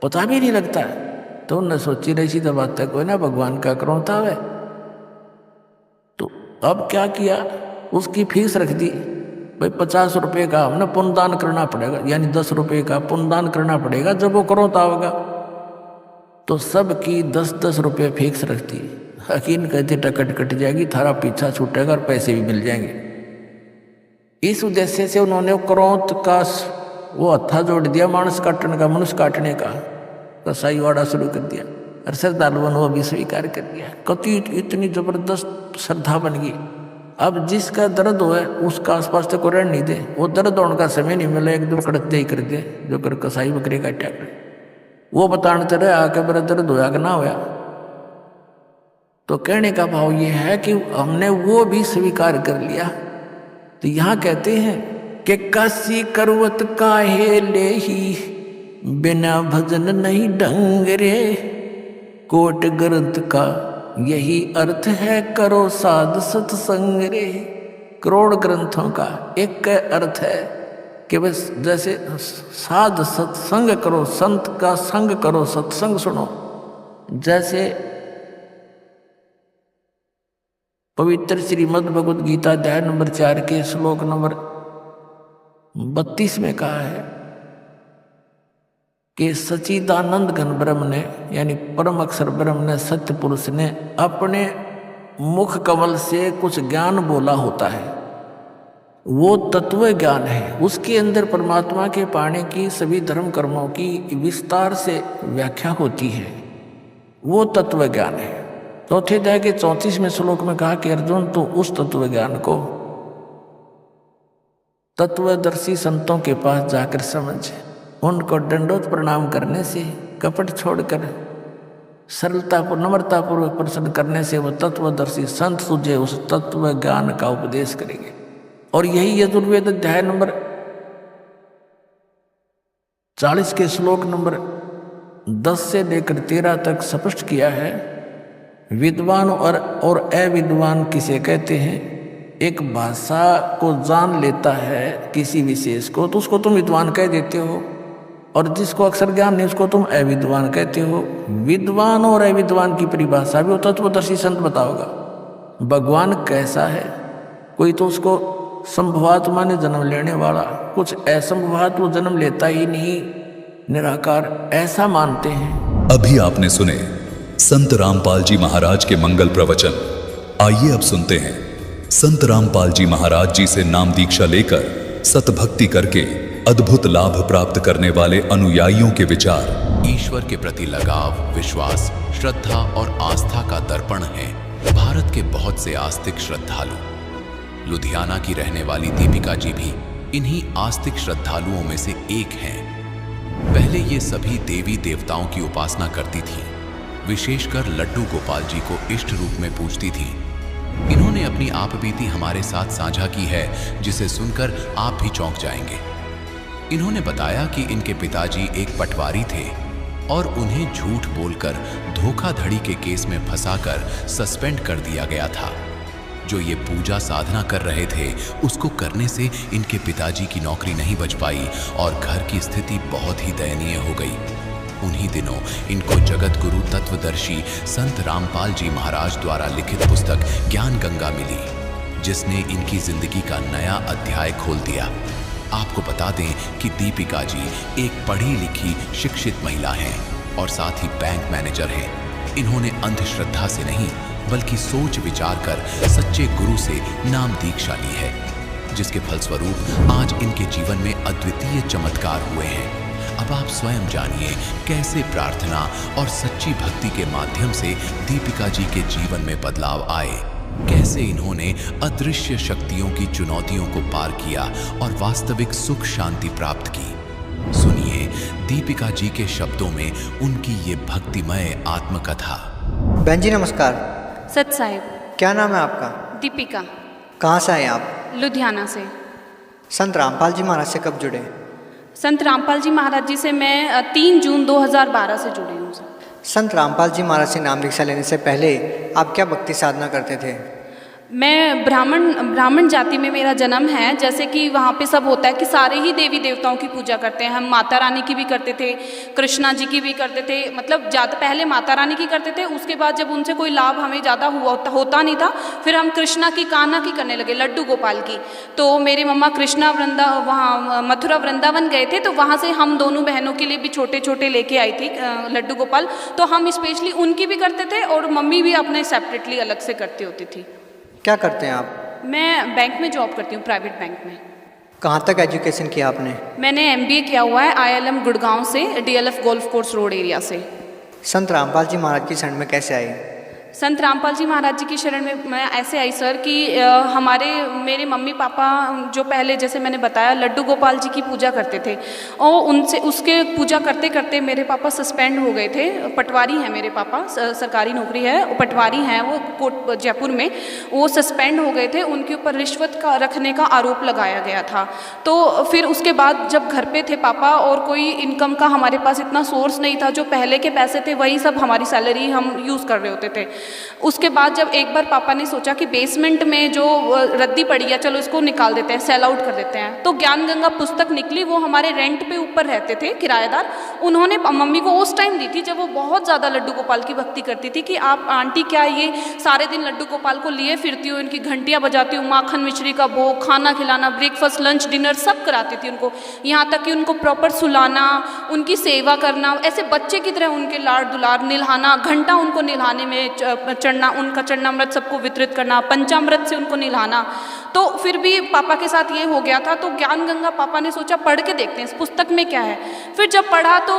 पता भी नहीं लगता है। तो उन्होंने सोची रही सी तब बात तक कोई ना भगवान का क्रोध आवे। तो अब क्या किया, उसकी फीस रख दी भाई 50 रुपये का हमने पुण्यदान करना पड़ेगा, यानी 10 रुपये का पुण्यदान करना पड़ेगा जब वो क्रोध आवेगा। तो सबकी 10-10 रुपये फिक्स रखती, हकीम कहते टिकट कट जाएगी, थारा पीछा छूटेगा और पैसे भी मिल जाएंगे। इस उद्देश्य से उन्होंने क्रोध का वो हत्था जोड़ दिया, मांस काटने का, मनुष्य काटने का कसाई वाड़ा शुरू कर दिया। और श्रद्धालुओं ने वो भी स्वीकार कर दिया। कति इतनी जबरदस्त श्रद्धा बन गई। अब जिसका दर्द हो है उसका आसपास तो कोई रहने नहीं दे, वो दर्द होने का समय नहीं मिला, एकदम कड़ते ही कर दे जो कर कसाई बकरी काटा कर वो बताने रहे आके मेरा दर्द होया कि ना होया। तो कहने का भाव ये है कि हमने वो भी स्वीकार कर लिया। तो यहाँ कहते हैं कि काशी करवत काहे ले ही बिना भजन नहीं ढंग रे, कोट ग्रंथ का यही अर्थ है करो साध सत्संग रे। करोड़ ग्रंथों का एक अर्थ है कि बस जैसे साध सत्संग करो, संत का संग करो, सत्संग सुनो। जैसे पवित्र श्रीमद् भगवद गीता अध्याय नंबर 4 के श्लोक नंबर 32 में कहा है कि सच्चिदानंद घन ब्रह्म ने, यानी परम अक्षर ब्रह्म ने, सत्य पुरुष ने अपने मुख कमल से कुछ ज्ञान बोला होता है। वो तत्व ज्ञान है, उसके अंदर परमात्मा के पाने की सभी धर्म कर्मों की विस्तार से व्याख्या होती है। वो तत्व ज्ञान है। चौथे अध्याय के 34वें श्लोक में कहा कि अर्जुन तो उस तत्व ज्ञान को तत्वदर्शी संतों के पास जाकर समझ, उनको दंडोत प्रणाम करने से, कपट छोड़कर सरलता पर नम्रतापूर्वक प्रश्न करने से वह तत्वदर्शी संत तुझे उस तत्व ज्ञान का उपदेश करेंगे। और यही यजुर्वेद अध्याय नंबर 40 के श्लोक नंबर 10 से लेकर 13 तक स्पष्ट किया है। विद्वान और अविद्वान किसे कहते हैं? एक भाषा को जान लेता है किसी विशेष को तो उसको तुम विद्वान कह देते हो, और जिसको अक्षर ज्ञान नहीं उसको तुम अविद्वान कहते हो। विद्वान और अविद्वान की परिभाषा भी वो तत्वदर्शी संत बताओगा। भगवान कैसा है? कोई तो उसको संभवात्मा ने जन्म लेने वाला, कुछ असंभवात वो जन्म लेता ही नहीं, निराकार ऐसा मानते हैं। अभी आपने सुने संत रामपाल जी महाराज के मंगल प्रवचन। आइए अब सुनते हैं संत रामपाल जी महाराज जी से नाम दीक्षा लेकर सतभक्ति करके अद्भुत लाभ प्राप्त करने वाले अनुयायियों के विचार। ईश्वर के प्रति लगाव, विश्वास, श्रद्धा और आस्था का दर्पण है भारत के बहुत से आस्तिक श्रद्धालु। लुधियाना की रहने वाली दीपिका जी भी इन्हीं आस्तिक श्रद्धालुओं में से एक हैं। पहले ये सभी देवी देवताओं की उपासना करती थी, विशेषकर लड्डू गोपाल जी को इष्ट रूप में पूजती थी। इन्होंने अपनी आप बीती हमारे साथ साझा की है, जिसे सुनकर आप भी चौंक जाएंगे। इन्होंने बताया कि इनके पिताजी एक पटवारी थे और उन्हें झूठ बोलकर धोखाधड़ी के केस में फंसाकर सस्पेंड कर दिया गया था। जो ये पूजा साधना कर रहे थे उसको करने से इनके पिताजी की नौकरी नहीं बच पाई और घर की स्थिति बहुत ही दयनीय हो गई। उन्हीं दिनों इनको जगत गुरु तत्वदर्शी संत रामपाल जी महाराज द्वारा लिखित पुस्तक ज्ञान गंगा मिली, जिसने इनकी जिंदगी का नया अध्याय खोल दिया। आपको बता दें कि दीपिका जी एक पढ़ी लिखी शिक्षित महिला हैं और साथ ही बैंक मैनेजर हैं। इन्होंने अंधश्रद्धा से नहीं बल्कि सोच विचार कर सच्चे गुरु से नाम दीक्षा ली है, जिसके फलस्वरूप आज इनके जीवन में अद्वितीय चमत्कार हुए हैं। अब आप स्वयं जानिए कैसे प्रार्थना और सच्ची भक्ति के माध्यम से दीपिका जी के जीवन में बदलाव आए, कैसे इन्होंने अदृश्य शक्तियों की चुनौतियों को पार किया और वास्तविक सुख शांति प्राप्त की। सुनिए दीपिका जी के शब्दों में उनकी ये भक्तिमय आत्मकथा। बहन जी नमस्कार। सत साहिब। क्या नाम है आपका? दीपिका। कहाँ से आए आप? लुधियाना से। संत रामपाल जी महाराज से कब जुड़े? संत रामपाल जी महाराज जी से मैं 3 जून 2012 से जुड़ी हूँ सर। संत रामपाल जी महाराज से नाम दीक्षा लेने से पहले आप क्या भक्ति साधना करते थे? मैं ब्राह्मण जाति में मेरा जन्म है। जैसे कि वहाँ पे सब होता है कि सारे ही देवी देवताओं की पूजा करते हैं। हम माता रानी की भी करते थे, कृष्णा जी की भी करते थे, मतलब ज़्यादा पहले माता रानी की करते थे। उसके बाद जब उनसे कोई लाभ हमें ज़्यादा होता नहीं था, फिर हम कृष्णा की, कान्हा की करने लगे, लड्डू गोपाल की। तो मेरे मम्मा कृष्णा वहाँ मथुरा वृंदावन गए थे, तो वहाँ से हम दोनों बहनों के लिए भी छोटे छोटे लेके आई थी लड्डू गोपाल। तो हम स्पेशली उनकी भी करते थे और मम्मी भी अपने सेपरेटली अलग से करती होती थी। क्या करते हैं आप? मैं बैंक में जॉब करती हूँ, प्राइवेट बैंक में। कहाँ तक एजुकेशन किया आपने? मैंने MBA किया हुआ है IIM गुड़गांव से, DLF golf course road area से। संत रामपाल जी महाराज की शरण में कैसे आए? संत रामपाल जी महाराज जी की शरण में मैं ऐसे आई सर कि मेरे मम्मी पापा जो पहले, जैसे मैंने बताया, लड्डू गोपाल जी की पूजा करते थे और उनसे उसके पूजा करते करते मेरे पापा सस्पेंड हो गए थे। पटवारी हैं मेरे पापा, सरकारी नौकरी है, पटवारी हैं वो कोट जयपुर में। वो सस्पेंड हो गए थे, उनके ऊपर रिश्वत का रखने का आरोप लगाया गया था। तो फिर उसके बाद जब घर पे थे पापा और कोई इनकम का हमारे पास इतना सोर्स नहीं था, जो पहले के पैसे थे वही सब हमारी सैलरी हम यूज़ कर रहे होते थे। उसके बाद जब एक बार पापा ने सोचा कि बेसमेंट में जो रद्दी पड़ी है, चलो इसको निकाल देते हैं, सेल आउट कर देते हैं। तो ज्ञान गंगा पुस्तक निकली, वो हमारे रेंट पे ऊपर रहते थे किराएदार। उन्होंने मम्मी को उस टाइम दी थी जब वो बहुत ज़्यादा लड्डू गोपाल की भक्ति करती थी कि आप आंटी क्या ये सारे दिन लड्डू गोपाल को लिए फिरती हो, इनकी घंटियाँ बजाती हूँ, माखन मिश्री का भोग, खाना खिलाना, ब्रेकफास्ट लंच डिनर सब कराती थी उनको, यहाँ तक कि उनको प्रॉपर सुलाना, उनकी सेवा करना, ऐसे बच्चे की तरह उनके लाड दुलार, निल्हाना, घंटा उनको निल्हाने में चढ़ना, उनका चरणामृत सबको वितरित करना, पंचामृत से उनको निल्हाना। तो फिर भी पापा के साथ ये हो गया था। तो ज्ञान गंगा पापा ने सोचा पढ़ के देखते हैं इस पुस्तक में क्या है। फिर जब पढ़ा तो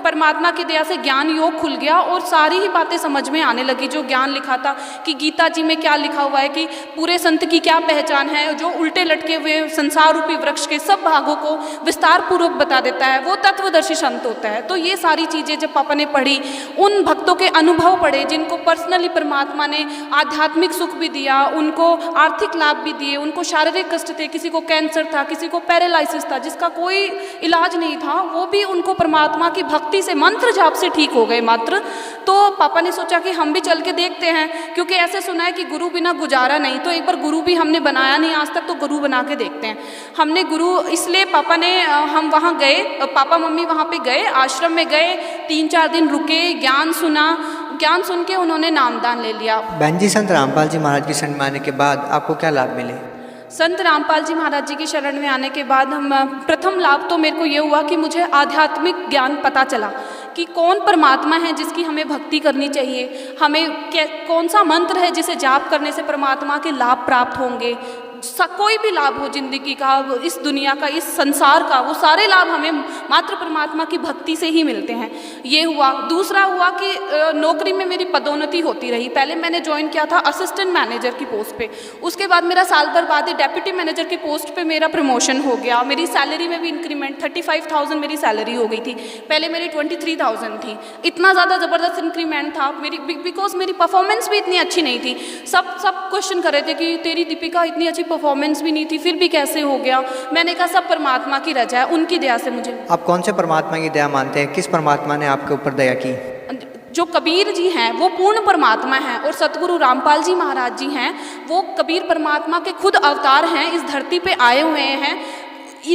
परमात्मा की दया से ज्ञान योग खुल गया और सारी ही बातें समझ में आने लगी जो ज्ञान लिखा था, कि गीता जी में क्या लिखा हुआ है, कि पूरे संत की क्या पहचान है, जो उल्टे लटके हुए संसार रूपी वृक्ष के सब भागों को विस्तार पूर्वक बता देता है, वो तत्वदर्शी संत होता है। तो ये सारी चीज़ें जब पापा ने पढ़ी, उन भक्तों के अनुभव पढ़े जिनको पर्सनली परमात्मा ने आध्यात्मिक सुख भी दिया, उनको आर्थिक लाभ भी दिए, उनको शारीरिक कष्ट थे, किसी को कैंसर था, किसी को पैरालिसिस था जिसका कोई इलाज नहीं था, वो भी उनको परमात्मा की भक्ति से मंत्र जाप से ठीक हो गए मात्र। तो पापा ने सोचा कि हम भी चल के देखते हैं, क्योंकि ऐसे सुना है कि गुरु बिना गुजारा नहीं, तो एक बार गुरु भी हमने बनाया नहीं आज तक, तो गुरु बना के देखते हैं। हमने गुरु, इसलिए पापा ने, हम वहाँ गए, पापा मम्मी वहाँ पे गए, आश्रम में गए, 3-4 दिन रुके, ज्ञान सुना, ज्ञान सुन के उन्होंने नामदान ले लिया। बहन जी, संत रामपाल जी महाराज की शरण में आने के बाद आपको क्या लाभ मिले? संत रामपाल जी महाराज जी की शरण में आने के बाद प्रथम लाभ तो मेरे को ये हुआ कि मुझे आध्यात्मिक ज्ञान पता चला कि कौन परमात्मा है जिसकी हमें भक्ति करनी चाहिए, हमें कौन सा मंत्र है जिसे जाप करने से परमात्मा के लाभ प्राप्त होंगे। कोई भी लाभ हो जिंदगी का, इस दुनिया का, इस संसार का, वो सारे लाभ हमें मात्र परमात्मा की भक्ति से ही मिलते हैं। ये हुआ। दूसरा हुआ कि नौकरी में मेरी पदोन्नति होती रही। पहले मैंने ज्वाइन किया था असिस्टेंट मैनेजर की पोस्ट पे, उसके बाद मेरा साल भर बाद ही डेप्यूटी मैनेजर की पोस्ट पे मेरा प्रमोशन हो गया। मेरी सैलरी में भी इंक्रीमेंट, 35,000 मेरी सैलरी हो गई थी, पहले मेरी 23,000 थी। इतना ज़्यादा ज़बरदस्त इंक्रीमेंट था मेरी, बिकॉज मेरी परफॉर्मेंस भी इतनी अच्छी नहीं थी। सब क्वेश्चन कर रहे थे कि तेरी दीपिका इतनी अच्छी परफॉर्मेंस भी नहीं थी, फिर भी कैसे हो गया। मैंने कहा सब परमात्मा की रजा है, उनकी दया से मुझे। आप कौन से परमात्मा की दया मानते हैं? किस परमात्मा ने आपके ऊपर दया की? जो कबीर जी हैं वो पूर्ण परमात्मा हैं, और सतगुरु रामपाल जी महाराज जी हैं वो कबीर परमात्मा के खुद अवतार हैं, इस धरती पे आए हुए हैं।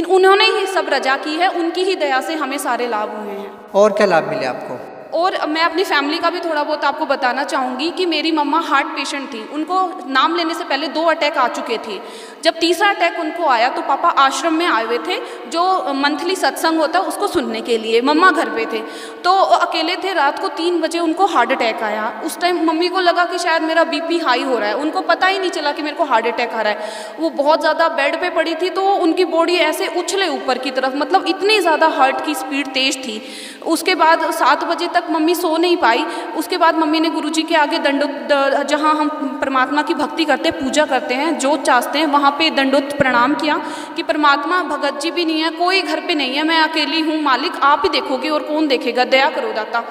उन्होंने ही सब रजा की है, उनकी ही दया से हमें सारे लाभ हुए हैं। और क्या लाभ मिले आपको? और मैं अपनी फैमिली का भी थोड़ा बहुत आपको बताना चाहूँगी कि मेरी मम्मा हार्ट पेशेंट थी, उनको नाम लेने से पहले 2 अटैक आ चुके थे। जब तीसरा अटैक उनको आया तो पापा आश्रम में आए हुए थे, जो मंथली सत्संग होता है उसको सुनने के लिए। मम्मा घर पे थे, तो अकेले थे। रात को 3 बजे उनको हार्ट अटैक आया। उस टाइम मम्मी को लगा कि शायद मेरा BP हाई हो रहा है, उनको पता ही नहीं चला कि मेरे को हार्ट अटैक आ रहा है। वो बहुत ज़्यादा बेड पे पड़ी थी, तो उनकी बॉडी ऐसे उछले ऊपर की तरफ, मतलब इतनी ज़्यादा हार्ट की स्पीड तेज थी। उसके बाद 7 बजे तक मम्मी सो नहीं पाई। उसके बाद मम्मी ने गुरुजी के आगे दंडोत, जहाँ हम परमात्मा की भक्ति करते, पूजा करते हैं, जोत चाहते हैं, वहाँ पे दंडोत प्रणाम किया कि परमात्मा, भगत जी भी नहीं है, कोई घर पे नहीं है, मैं अकेली हूँ, मालिक आप ही देखोगे और कौन देखेगा, दया करो दाता।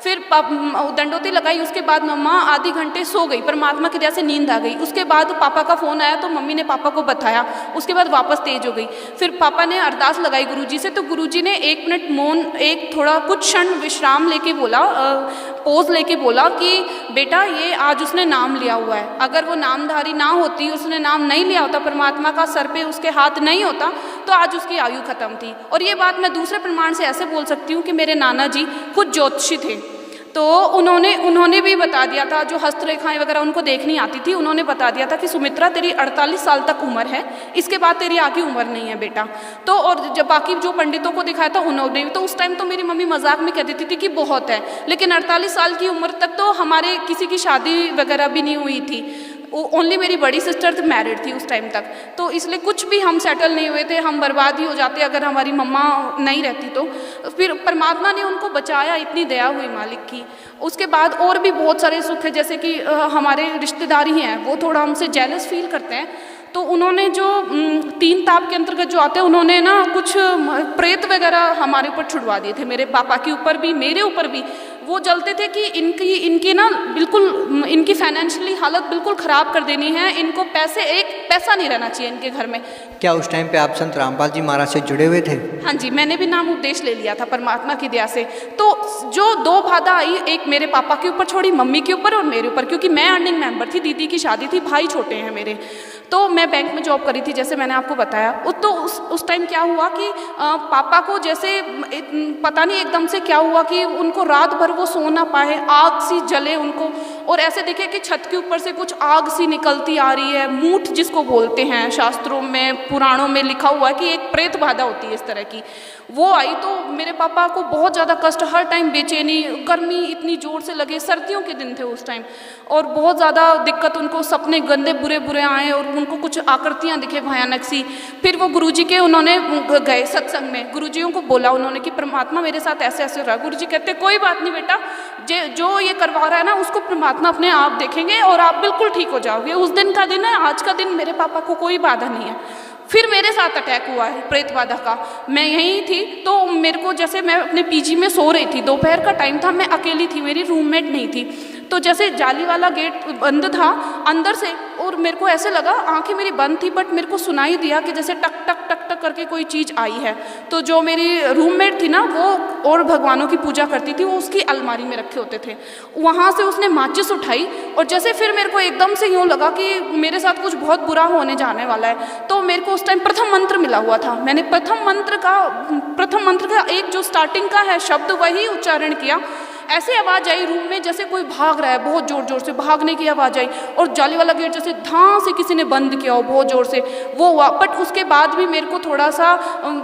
फिर दंडोती लगाई, उसके बाद मम्मा आधे घंटे सो गई, परमात्मा की दया से नींद आ गई। उसके बाद पापा का फ़ोन आया तो मम्मी ने पापा को बताया, उसके बाद वापस तेज हो गई। फिर पापा ने अरदास लगाई गुरुजी से, तो गुरुजी ने 1 मिनट मौन, एक थोड़ा कुछ क्षण विश्राम लेके बोला, पोज लेके बोला कि बेटा ये आज उसने नाम लिया हुआ है, अगर वो नामधारी ना होती, उसने नाम नहीं लिया होता, परमात्मा का सर पे उसके हाथ नहीं होता, तो आज उसकी आयु खत्म थी। और ये बात मैं दूसरे प्रमाण से ऐसे बोल सकती हूँ कि मेरे नाना जी खुद ज्योतिषी थे, तो उन्होंने भी बता दिया था, जो हस्तरेखाएं वगैरह उनको देखनी आती थी, उन्होंने बता दिया था कि सुमित्रा तेरी 48 साल तक उम्र है, इसके बाद तेरी आगे उम्र नहीं है बेटा। तो और जब बाकी जो पंडितों को दिखाया था उन्होंने भी, तो उस टाइम तो मेरी मम्मी मजाक में कह देती थी कि बहुत है, लेकिन 48 साल की उम्र तक तो हमारे किसी की शादी वगैरह भी नहीं हुई थी। ओनली मेरी बड़ी सिस्टर मैरिड थी उस टाइम तक, तो इसलिए कुछ भी हम सेटल नहीं हुए थे, हम बर्बाद ही हो जाते अगर हमारी मम्मा नहीं रहती तो। फिर परमात्मा ने उनको बचाया, इतनी दया हुई मालिक की। उसके बाद और भी बहुत सारे सुख है, जैसे कि हमारे रिश्तेदार ही हैं, वो थोड़ा हमसे जेलस फील करते हैं, तो उन्होंने जो 3 ताप के अंतर्गत जो आते हैं, उन्होंने ना कुछ प्रेत वगैरह हमारे ऊपर छुड़वा दिए थे, मेरे पापा के ऊपर भी, मेरे ऊपर भी। वो जलते थे कि इनकी ना बिल्कुल, इनकी फाइनेंशियली हालत बिल्कुल ख़राब कर देनी है, इनको एक पैसा नहीं रहना चाहिए इनके घर में। क्या उस टाइम पे आप संत रामपाल जी महाराज से जुड़े हुए थे? हाँ जी, मैंने भी नाम उपदेश ले लिया था परमात्मा की दया से। तो जो 2 बाधा आई, एक मेरे पापा के ऊपर छोड़ी, मम्मी के ऊपर और मेरे ऊपर, क्योंकि मैं अर्निंग मेंबर थी, दीदी की शादी थी, भाई छोटे हैं मेरे, तो मैं बैंक में जॉब करी थी जैसे मैंने आपको बताया। तो उस टाइम क्या हुआ कि पापा को जैसे पता नहीं एकदम से क्या हुआ कि उनको रात भर वो सो ना पाए, आग सी जले उनको, और ऐसे देखे कि छत के ऊपर से कुछ आग सी निकलती आ रही है, मूठ जिसको बोलते हैं, शास्त्रों में पुराणों में लिखा हुआ है कि एक प्रेत बाधा होती है इस तरह की, वो आई। तो मेरे पापा को बहुत ज़्यादा कष्ट, हर टाइम बेचैनी, गर्मी इतनी ज़ोर से लगे, सर्दियों के दिन थे उस टाइम, और बहुत ज़्यादा दिक्कत, उनको सपने गंदे बुरे बुरे आए और उनको कुछ आकृतियाँ दिखे भयानक सी। फिर वो गुरुजी के उन्होंने गए सत्संग में, गुरुजियों को बोला उन्होंने कि परमात्मा मेरे साथ ऐसे ऐसे हो रहा है। गुरुजी कहते कोई बात नहीं बेटा, जो ये करवा रहा है ना उसको परमात्मा अपने आप देखेंगे और आप बिल्कुल ठीक हो जाओगे। उस दिन का दिन है, आज का दिन मेरे पापा को कोई बाधा नहीं है। फिर मेरे साथ अटैक हुआ है प्रेत बाधा का। मैं यहीं थी तो मेरे को, जैसे मैं अपने पीजी में सो रही थी, दोपहर का टाइम था, मैं अकेली थी, मेरी रूममेट नहीं थी, तो जैसे जाली वाला गेट बंद था अंदर से, और मेरे को ऐसे लगा, आंखें मेरी बंद थी बट मेरे को सुनाई दिया कि जैसे टक टक टक टक करके कोई चीज़ आई है। तो जो मेरी रूममेट थी ना, वो और भगवानों की पूजा करती थी, वो उसकी अलमारी में रखे होते थे, वहाँ से उसने माचिस उठाई, और जैसे फिर मेरे को एकदम से यूँ लगा कि मेरे साथ कुछ बहुत बुरा होने जाने वाला है। तो मेरे को उस टाइम प्रथम मंत्र मिला हुआ था, मैंने प्रथम मंत्र का एक जो स्टार्टिंग का है शब्द वही उच्चारण किया। ऐसे आवाज़ आई रूम में जैसे कोई भाग रहा है, बहुत ज़ोर ज़ोर से भागने की आवाज़ आई, और जाली वाला गेट जैसे धां से किसी ने बंद किया हो बहुत ज़ोर से, वो हुआ। बट उसके बाद भी मेरे को थोड़ा सा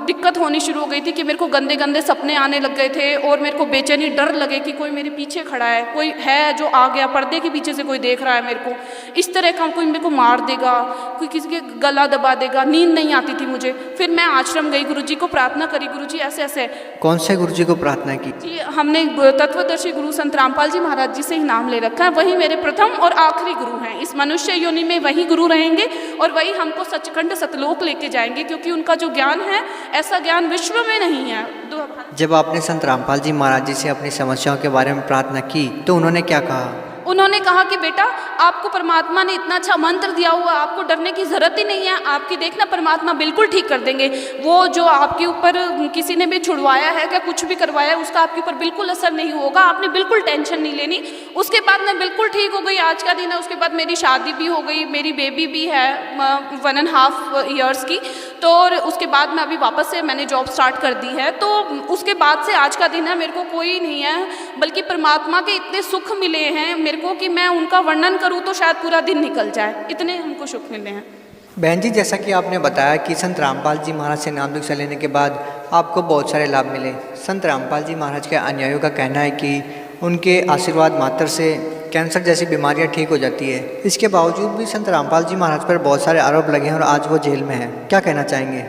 दिक्कत होनी शुरू हो गई थी कि मेरे को गंदे गंदे सपने आने लग गए थे, और मेरे को बेचैनी, डर लगे कि कोई मेरे पीछे खड़ा है, कोई है जो आ गया, पर्दे के पीछे से कोई देख रहा है मेरे को, इस तरह का कोई मेरे को मार देगा, कोई किसी के गला दबा देगा। नींद नहीं आती थी मुझे। फिर मैं आश्रम गई, गुरुजी को प्रार्थना करी, गुरुजी ऐसे ऐसे। कौन से गुरुजी को प्रार्थना की? जी, हमने तत्वदर्शी गुरु संत रामपाल जी महाराज जी से ही नाम ले रखा है, वही मेरे प्रथम और आखिरी गुरु हैं। इस मनुष्य योनि में वही गुरु रहेंगे और वही हमको सचखंड सतलोक लेके जाएंगे, क्योंकि उनका जो ज्ञान है ऐसा ज्ञान विश्व में नहीं है। जब आपने संत रामपाल जी महाराज जी से अपनी समस्याओं के बारे में प्रार्थना की तो उन्होंने क्या कहा? उन्होंने कहा कि बेटा, आपको परमात्मा ने इतना अच्छा मंत्र दिया हुआ, आपको डरने की जरूरत ही नहीं है, आपकी देखना परमात्मा बिल्कुल ठीक कर देंगे। वो जो आपके ऊपर किसी ने भी छुड़वाया है, क्या कुछ भी करवाया है, उसका आपके ऊपर बिल्कुल असर नहीं होगा, आपने बिल्कुल टेंशन नहीं लेनी। उसके बाद मैं बिल्कुल ठीक हो गई, आज का दिन है। उसके बाद मेरी शादी भी हो गई, मेरी बेबी भी है 1.5 ईयर्स की। तो उसके बाद मैं अभी वापस से मैंने जॉब स्टार्ट कर दी है। तो उसके बाद से आज का दिन है, मेरे को कोई नहीं है, बल्कि परमात्मा के इतने सुख मिले हैं मेरे को कि मैं उनका वर्णन करूं तो शायद पूरा दिन निकल जाए, इतने हमको सुख मिले हैं। बहन जी, जैसा कि आपने बताया कि संत रामपाल जी महाराज से नाम दीक्षा लेने के बाद आपको बहुत सारे लाभ मिले। संत रामपाल जी महाराज के अनुयायियों का कहना है कि उनके आशीर्वाद मात्र से कैंसर जैसी बीमारियां ठीक हो जाती है। इसके बावजूद भी संत रामपाल जी महाराज पर बहुत सारे आरोप लगे हैं और आज वो जेल में हैं। क्या कहना चाहेंगे?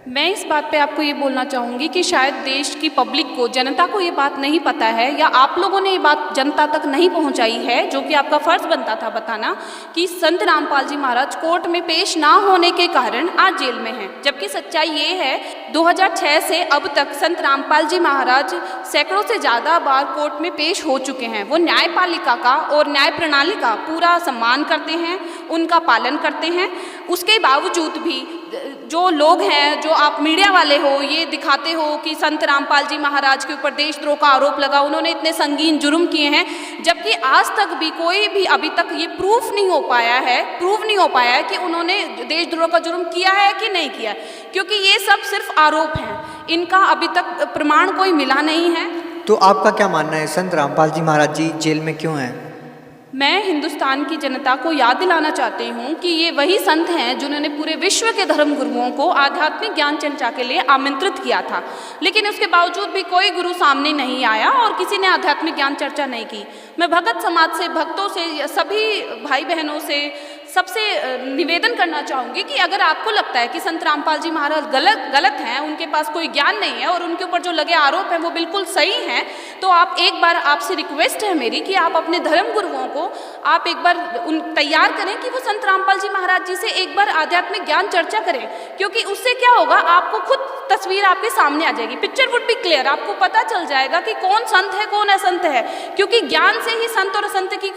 मैं इस बात पे आपको ये बोलना चाहूँगी कि शायद देश की पब्लिक को, जनता को ये बात नहीं पता है, या आप लोगों ने ये बात जनता तक नहीं पहुँचाई है, जो कि आपका फ़र्ज़ बनता था बताना, कि संत रामपाल जी महाराज कोर्ट में पेश ना होने के कारण आज जेल में हैं। जबकि सच्चाई ये है, 2006 से अब तक संत रामपाल जी महाराज सैकड़ों से ज़्यादा बार कोर्ट में पेश हो चुके हैं। वो न्यायपालिका का और न्याय प्रणाली का पूरा सम्मान करते हैं, उनका पालन करते हैं। उसके बावजूद भी जो लोग हैं, जो आप मीडिया वाले हो, ये दिखाते हो कि संत रामपाल जी महाराज के ऊपर देशद्रोह का आरोप लगा, उन्होंने इतने संगीन जुर्म किए हैं, जबकि आज तक भी कोई भी अभी तक ये प्रूव नहीं हो पाया है कि उन्होंने देशद्रोह का जुर्म किया है कि नहीं किया, क्योंकि ये सब सिर्फ आरोप हैं, इनका अभी तक प्रमाण कोई मिला नहीं है। तो आपका क्या मानना है, संत रामपाल जी महाराज जी जेल में क्यों हैं? मैं हिंदुस्तान की जनता को याद दिलाना चाहती हूँ कि ये वही संत हैं जिन्होंने पूरे विश्व के धर्म गुरुओं को आध्यात्मिक ज्ञान चर्चा के लिए आमंत्रित किया था, लेकिन उसके बावजूद भी कोई गुरु सामने नहीं आया और किसी ने आध्यात्मिक ज्ञान चर्चा नहीं की। मैं भगत समाज से, भक्तों से, सभी भाई बहनों से, सबसे निवेदन करना चाहूँगी कि अगर आपको लगता है कि संत रामपाल जी महाराज गलत हैं, उनके पास कोई ज्ञान नहीं है और उनके ऊपर जो लगे आरोप हैं वो बिल्कुल सही हैं, तो आप एक बार, आपसे रिक्वेस्ट है मेरी कि आप अपने धर्म गुरुओं को आप एक बार तैयार करें कि वो संत रामपाल जी महाराज जी से एक बार आध्यात्मिक ज्ञान चर्चा करें, क्योंकि उससे क्या होगा, आपको खुद तस्वीर आपके सामने आ जाएगी, पिक्चर वुड बी क्लियर, आपको पता चल जाएगा कि कौन संत है कौन असंत है, क्योंकि ज्ञान से ही संत और असंत की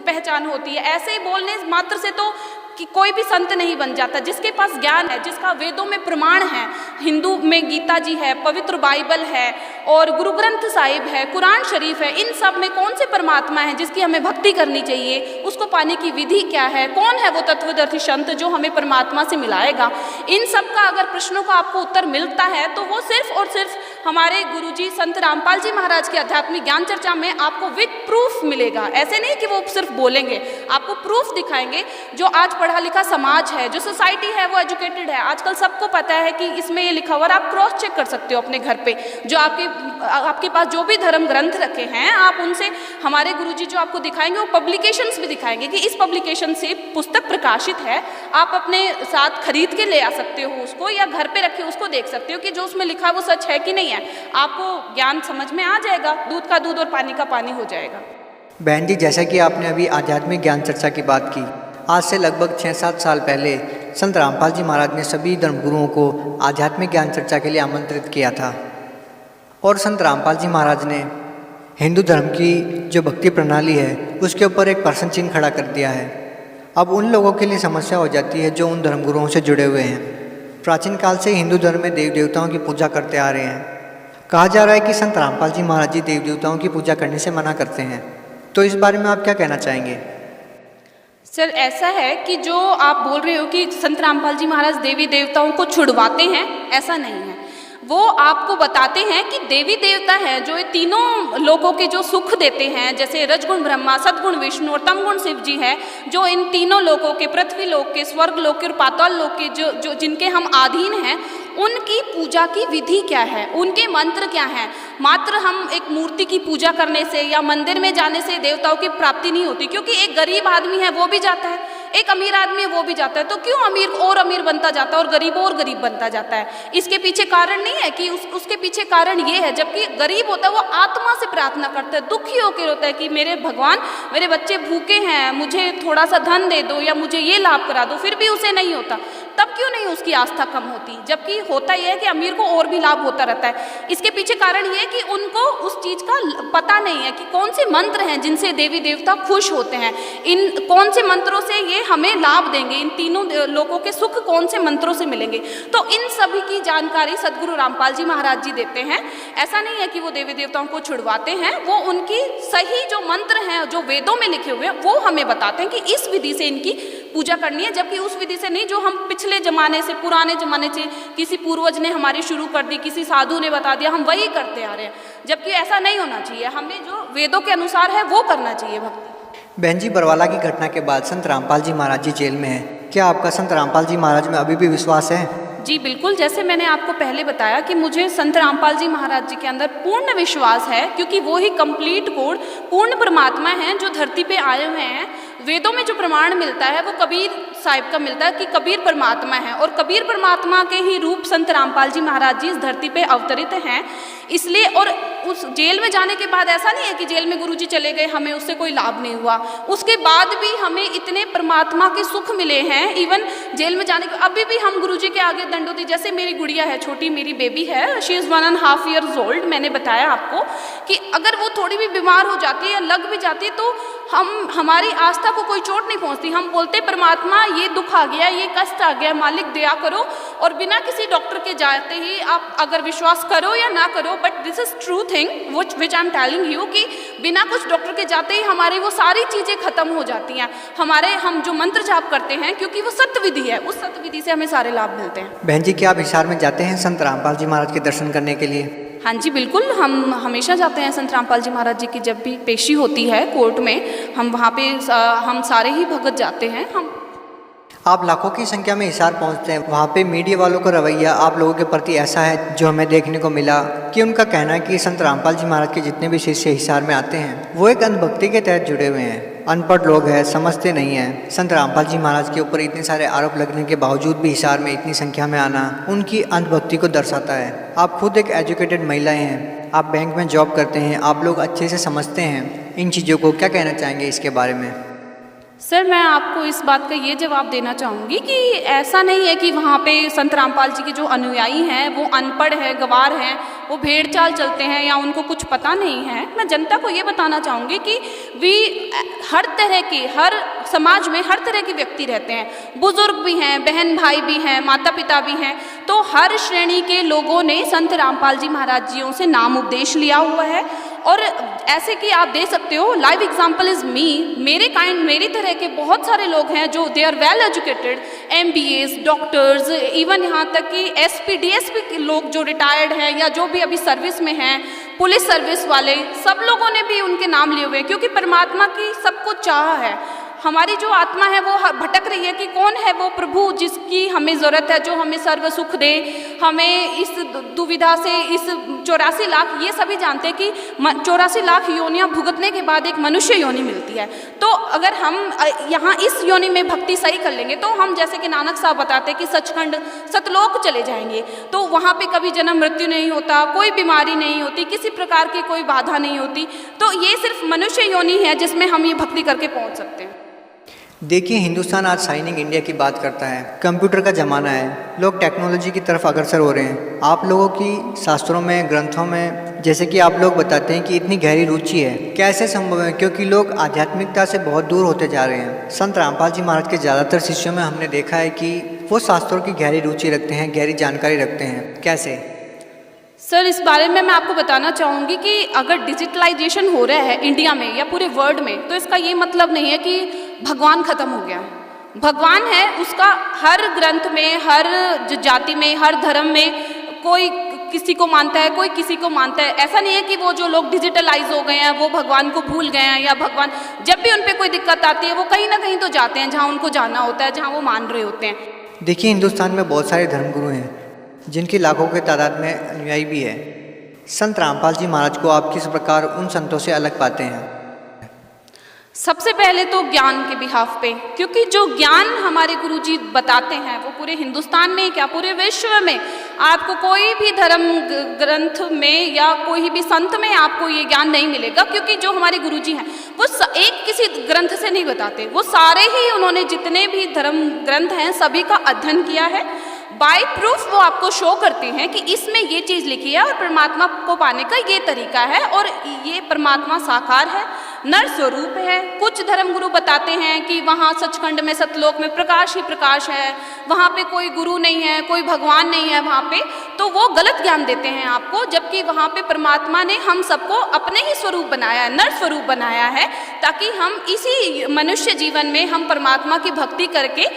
पहचान होती है। ऐसे ही बोलने मात्र से तो कि कोई भी संत नहीं बन जाता। जिसके पास ज्ञान है, जिसका वेदों में प्रमाण है, हिंदू में गीता जी है, पवित्र बाइबल है और गुरु ग्रंथ साहिब है, कुरान शरीफ है, इन सब में कौन से परमात्मा है जिसकी हमें भक्ति करनी चाहिए, उसको पाने की विधि क्या है, कौन है वो तत्वदर्शी संत जो हमें परमात्मा से मिलाएगा, इन सब का अगर प्रश्नों का आपको उत्तर मिलता है तो वो सिर्फ और सिर्फ हमारे गुरुजी संत रामपाल जी महाराज की आध्यात्मिक ज्ञान चर्चा में आपको विद प्रूफ मिलेगा। ऐसे नहीं कि वो सिर्फ बोलेंगे, आपको प्रूफ दिखाएंगे। जो आज पढ़ा लिखा समाज है, जो सोसाइटी है, वो एजुकेटेड है, आजकल सबको पता है कि इसमें ये लिखा हुआ, आप क्रॉस चेक कर सकते हो अपने घर पे, जो आपके पास जो भी धर्म ग्रंथ रखे हैं, आप उनसे, हमारे गुरुजी जो आपको दिखाएंगे वो पब्लिकेशंस भी दिखाएंगे कि इस पब्लिकेशन से पुस्तक प्रकाशित है, आप अपने साथ खरीद के ले आ सकते हो उसको, या घर पे रखे उसको देख सकते हो कि जो उसमें लिखा है वो सच है कि नहीं है। आपको ज्ञान समझ में आ जाएगा, दूध का दूध और पानी का पानी हो जाएगा। बहन जी, जैसा कि आपने अभी आध्यात्मिक ज्ञान चर्चा की बात की, आज से लगभग 6-7 साल पहले संत रामपाल जी महाराज ने सभी धर्मगुरुओं को आध्यात्मिक ज्ञान चर्चा के लिए आमंत्रित किया था और संत रामपाल जी महाराज ने हिंदू धर्म की जो भक्ति प्रणाली है उसके ऊपर एक प्रश्न चिन्ह खड़ा कर दिया है। अब उन लोगों के लिए समस्या हो जाती है जो उन धर्मगुरुओं से जुड़े हुए हैं। प्राचीन काल से हिंदू धर्म में देव देवताओं की पूजा करते आ रहे हैं। कहा जा रहा है कि संत रामपाल जी महाराज जी देव देवताओं की पूजा करने से मना करते हैं, तो इस बारे में आप क्या कहना चाहेंगे? सर, ऐसा है कि जो आप बोल रहे हो कि संत रामपाल जी महाराज देवी देवताओं को छुड़वाते हैं, ऐसा नहीं है। वो आपको बताते हैं कि देवी देवता हैं जो ये तीनों लोगों के जो सुख देते हैं, जैसे रजगुण ब्रह्मा, सदगुण विष्णु और तमगुण शिव जी हैं, जो इन तीनों लोगों के, पृथ्वी लोक के, स्वर्ग लोक के और पाताल लोक के, जो जिनके हम अधीन हैं, उनकी पूजा की विधि क्या है, उनके मंत्र क्या हैं। मात्र हम एक मूर्ति की पूजा करने से या मंदिर में जाने से देवताओं की प्राप्ति नहीं होती, क्योंकि एक गरीब आदमी है वो भी जाता है, एक अमीर आदमी है वो भी जाता है, तो क्यों अमीर और अमीर बनता जाता है और गरीब और गरीब बनता जाता है? इसके पीछे कारण नहीं है कि उसके पीछे कारण ये है, जबकि गरीब होता है वो आत्मा से प्रार्थना करता है, दुखी होकर होता है कि मेरे भगवान, मेरे बच्चे भूखे हैं, मुझे थोड़ा सा धन दे दो या मुझे ये लाभ करा दो, फिर भी उसे नहीं होता। तब क्यों नहीं उसकी आस्था कम होती? जबकि होता यह है कि अमीर को और भी लाभ होता रहता है। इसके पीछे कारण ये है कि उनको उस चीज का पता नहीं है कि कौन से मंत्र हैं जिनसे देवी देवता खुश होते हैं, इन कौन से मंत्रों से ये हमें लाभ देंगे, इन तीनों लोगों के सुख कौन से मंत्रों से मिलेंगे। तो इन सभी की जानकारी सदगुरु रामपाल जी महाराज जी देते हैं। ऐसा नहीं है कि वो देवी देवताओं को छुड़वाते हैं, वो उनकी सही जो मंत्र हैं, जो वेदों में लिखे हुए हैं, वो हमें बताते हैं कि इस विधि से इनकी पूजा करनी है, जबकि उस विधि से नहीं जो हम पिछले जमाने से, पुराने जमाने से किसी पूर्वज ने हमारी शुरू कर दी, किसी साधु ने बता दिया, हम वही करते आ रहे हैं। जबकि ऐसा नहीं होना चाहिए, हमें जो वेदों के अनुसार है वो करना चाहिए भक्ति। बहन जी, बरवाला की घटना के बाद संत रामपाल जी महाराज जी जेल में हैं। क्या आपका संत रामपाल जी महाराज में अभी भी विश्वास है? जी बिल्कुल, जैसे मैंने आपको पहले बताया कि मुझे संत रामपाल जी महाराज जी के अंदर पूर्ण विश्वास है, क्योंकि वो ही कंप्लीट पूर्ण परमात्मा हैं जो धरती पे आए हुए हैं। वेदों में जो प्रमाण मिलता है वो कबीर साहिब का मिलता है कि कबीर परमात्मा है, और कबीर परमात्मा के ही रूप संत रामपाल जी महाराज जी इस धरती पे अवतरित हैं। इसलिए, और उस जेल में जाने के बाद ऐसा नहीं है कि जेल में गुरुजी चले गए, हमें उससे कोई लाभ नहीं हुआ, उसके बाद भी हमें इतने परमात्मा के सुख मिले हैं। इवन जेल में जाने के अभी भी हम गुरुजी के आगे दंडोती, जैसे मेरी गुड़िया है, छोटी मेरी बेबी है, शी इज़ 1.5 years old। मैंने बताया आपको कि अगर वो थोड़ी भी बीमार हो जाती है या लग भी जाती है तो हमारी आस्था को कोई चोट नहीं पहुंचती। हम बोलते परमात्मा ये दुख आ गया, ये कष्ट आ गया, मालिक दया करो, और बिना किसी डॉक्टर के जाते ही आप अगर विश्वास करो या ना करो, but this is true thing which I am telling you, कि बिना कुछ डॉक्टर के जाते ही हमारी वो सारी चीज़ें खत्म हो जाती हैं। हम जो मंत्र जाप करते हैं, क्योंकि वो सत्य विधि है, उस सत्य विधि से हमें सारे लाभ मिलते हैं। बहन जी, क्या आप हिसार में जाते हैं संत रामपाल जी महाराज के दर्शन करने के लिए? हाँ जी बिल्कुल, हम हमेशा जाते हैं। संत रामपाल जी महाराज जी की जब भी पेशी होती है कोर्ट में, हम वहाँ पे हम सारे ही भगत जाते हैं। आप लाखों की संख्या में हिसार पहुँचते हैं, वहाँ पे मीडिया वालों का रवैया आप लोगों के प्रति ऐसा है जो हमें देखने को मिला कि उनका कहना है कि संत रामपाल जी महाराज के जितने भी शिष्य हिसार में आते हैं वो एक अंधभक्ति के तहत जुड़े हुए हैं, अनपढ़ लोग हैं, समझते नहीं हैं। संत रामपाल जी महाराज के ऊपर इतने सारे आरोप लगने के बावजूद भी हिसार में इतनी संख्या में आना उनकी अंधभक्ति को दर्शाता है। आप खुद एक एजुकेटेड महिलाएं हैं, आप बैंक में जॉब करते हैं, आप लोग अच्छे से समझते हैं इन चीज़ों को, क्या कहना चाहेंगे इसके बारे में? सर, मैं आपको इस बात का ये जवाब देना चाहूँगी कि ऐसा नहीं है कि वहाँ पे संत रामपाल जी के जो अनुयायी हैं वो अनपढ़ है, गंवार हैं, वो भेड़ चाल चलते हैं या उनको कुछ पता नहीं है। मैं जनता को ये बताना चाहूँगी कि हर तरह के, हर समाज में हर तरह के व्यक्ति रहते हैं, बुजुर्ग भी हैं, बहन भाई भी हैं, माता पिता भी हैं, तो हर श्रेणी के लोगों ने संत रामपाल जी महाराज जियों से नाम उपदेश लिया हुआ है। और ऐसे कि आप देख सकते हो, लाइव एग्जाम्पल इज़ मी, मेरी तरह के बहुत सारे लोग हैं जो they are well educated, MBAs, doctors, even यहाँ तक कि SP DSP के लोग जो रिटायर्ड हैं या जो भी अभी सर्विस में हैं, पुलिस सर्विस वाले, सब लोगों ने भी उनके नाम लिए हुए हैं, क्योंकि परमात्मा की सबको चाह है। हमारी जो आत्मा है वो भटक रही है कि कौन है वो प्रभु जिसकी हमें ज़रूरत है, जो हमें सर्व सुख दे, हमें इस दुविधा से, इस 84 लाख, ये सभी जानते हैं कि 84 लाख योनियाँ भुगतने के बाद एक मनुष्य योनि मिलती है। तो अगर हम यहाँ इस योनि में भक्ति सही कर लेंगे तो हम, जैसे कि नानक साहब बताते हैं कि सचखंड सतलोक चले जाएंगे, तो वहाँ पे कभी जन्म मृत्यु नहीं होता, कोई बीमारी नहीं होती, किसी प्रकार की कोई बाधा नहीं होती। तो ये सिर्फ मनुष्य योनि है जिसमें हम ये भक्ति करके पहुँच सकते हैं। देखिए, हिंदुस्तान आज शाइनिंग इंडिया की बात करता है, कंप्यूटर का ज़माना है, लोग टेक्नोलॉजी की तरफ अग्रसर हो रहे हैं। आप लोगों की शास्त्रों में, ग्रंथों में, जैसे कि आप लोग बताते हैं कि इतनी गहरी रुचि है, कैसे संभव है? क्योंकि लोग आध्यात्मिकता से बहुत दूर होते जा रहे हैं। संत रामपाल जी महाराज के ज़्यादातर शिष्यों में हमने देखा है कि वो शास्त्रों की गहरी रुचि रखते हैं, गहरी जानकारी रखते हैं। कैसे? सर, इस बारे में मैं आपको बताना चाहूँगी कि अगर डिजिटलाइजेशन हो रहा है इंडिया में या पूरे वर्ल्ड में, तो इसका ये मतलब नहीं है कि भगवान खत्म हो गया। भगवान है, उसका हर ग्रंथ में, हर जाति में, हर धर्म में कोई किसी को मानता है, कोई किसी को मानता है। ऐसा नहीं है कि वो जो लोग डिजिटलाइज हो गए हैं वो भगवान को भूल गए हैं, या भगवान, जब भी उन पर कोई दिक्कत आती है वो कहीं ना कहीं तो जाते हैं जहाँ उनको जाना होता है, जहाँ वो मान रहे होते हैं। देखिए, हिंदुस्तान में बहुत सारे धर्मगुरु हैं जिनकी लाखों के तादाद में अनुयायी भी है। संत रामपाल जी महाराज को आप किस प्रकार उन संतों से अलग पाते हैं? सबसे पहले तो ज्ञान के बिहाफ पे, क्योंकि जो ज्ञान हमारे गुरुजी बताते हैं वो पूरे हिंदुस्तान में, क्या पूरे विश्व में, आपको कोई भी धर्म ग्रंथ में या कोई भी संत में आपको ये ज्ञान नहीं मिलेगा। क्योंकि जो हमारे गुरुजी हैं वो एक किसी ग्रंथ से नहीं बताते, वो सारे ही, उन्होंने जितने भी धर्म ग्रंथ हैं सभी का अध्ययन किया है। बाय प्रूफ वो आपको शो करते हैं कि इसमें ये चीज़ लिखी है और परमात्मा को पाने का ये तरीका है, और ये परमात्मा साकार है, नर स्वरूप है। कुछ धर्मगुरु बताते हैं कि वहाँ सचखंड में, सतलोक में प्रकाश ही प्रकाश है, वहाँ पे कोई गुरु नहीं है, कोई भगवान नहीं है वहाँ पे, तो वो गलत ज्ञान देते हैं आपको। जबकि वहाँ पे परमात्मा ने हम सबको अपने ही स्वरूप बनाया है, नर स्वरूप बनाया है, ताकि हम इसी मनुष्य जीवन में हम परमात्मा की भक्ति करके,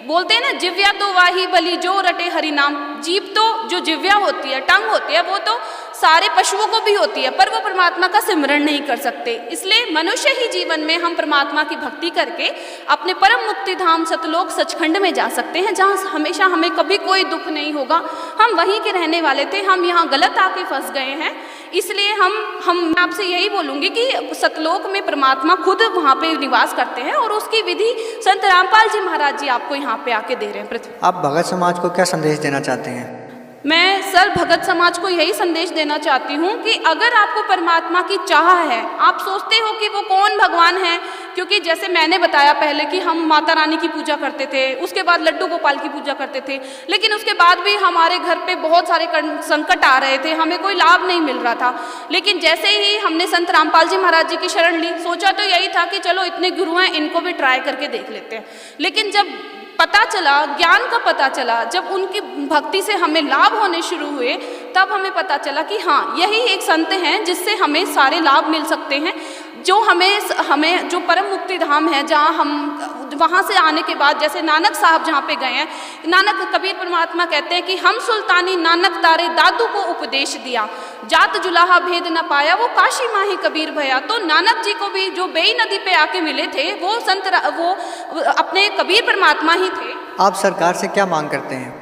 बोलते हैं ना, जिव्या तो वाही भली जो रटे हरि नाम। जीभ तो, जो जिव्या होती है, टंग होती है, वो तो सारे पशुओं को भी होती है, पर वो परमात्मा का सिमरण नहीं कर सकते। इसलिए मनुष्य ही जीवन में हम परमात्मा की भक्ति करके अपने परम मुक्ति धाम सतलोक सचखंड में जा सकते हैं, जहाँ हमेशा हमें कभी कोई दुख नहीं होगा। हम वहीं के रहने वाले थे, हम यहाँ गलत आके फंस गए हैं। इसलिए हम आपसे यही बोलूँगी कि सतलोक में परमात्मा खुद वहाँ पे निवास करते हैं और उसकी विधि संत रामपाल जी महाराज जी आपको यहाँ पे आके दे रहे हैं पृथ्वी। आप भगत समाज को क्या संदेश देना चाहते हैं? मैं सर भगत समाज को यही संदेश देना चाहती हूँ कि अगर आपको परमात्मा की चाह है, आप सोचते हो कि वो कौन भगवान है, क्योंकि जैसे मैंने बताया पहले कि हम माता रानी की पूजा करते थे, उसके बाद लड्डू गोपाल की पूजा करते थे, लेकिन उसके बाद भी हमारे घर पे बहुत सारे संकट आ रहे थे, हमें कोई लाभ नहीं मिल रहा था। लेकिन जैसे ही हमने संत रामपाल जी महाराज जी की शरण ली, सोचा तो यही था कि चलो इतने गुरु हैं, इनको भी ट्राई करके देख लेते हैं। लेकिन जब पता चला, ज्ञान का पता चला, जब उनकी भक्ति से हमें लाभ होने शुरू हुए, तब हमें पता चला कि हाँ, यही एक संत हैं जिससे हमें सारे लाभ मिल सकते हैं, जो हमें जो परम मुक्ति धाम है, जहाँ हम वहाँ से आने के बाद, जैसे नानक साहब जहाँ पे गए हैं, नानक कबीर परमात्मा कहते हैं कि हम सुल्तानी नानक तारे दादू को उपदेश दिया, जात जुलाहा भेद न पाया, वो काशी माही कबीर भया। तो नानक जी को भी जो बेई नदी पे आके मिले थे, वो अपने कबीर परमात्मा ही थे। आप सरकार से क्या मांग करते हैं?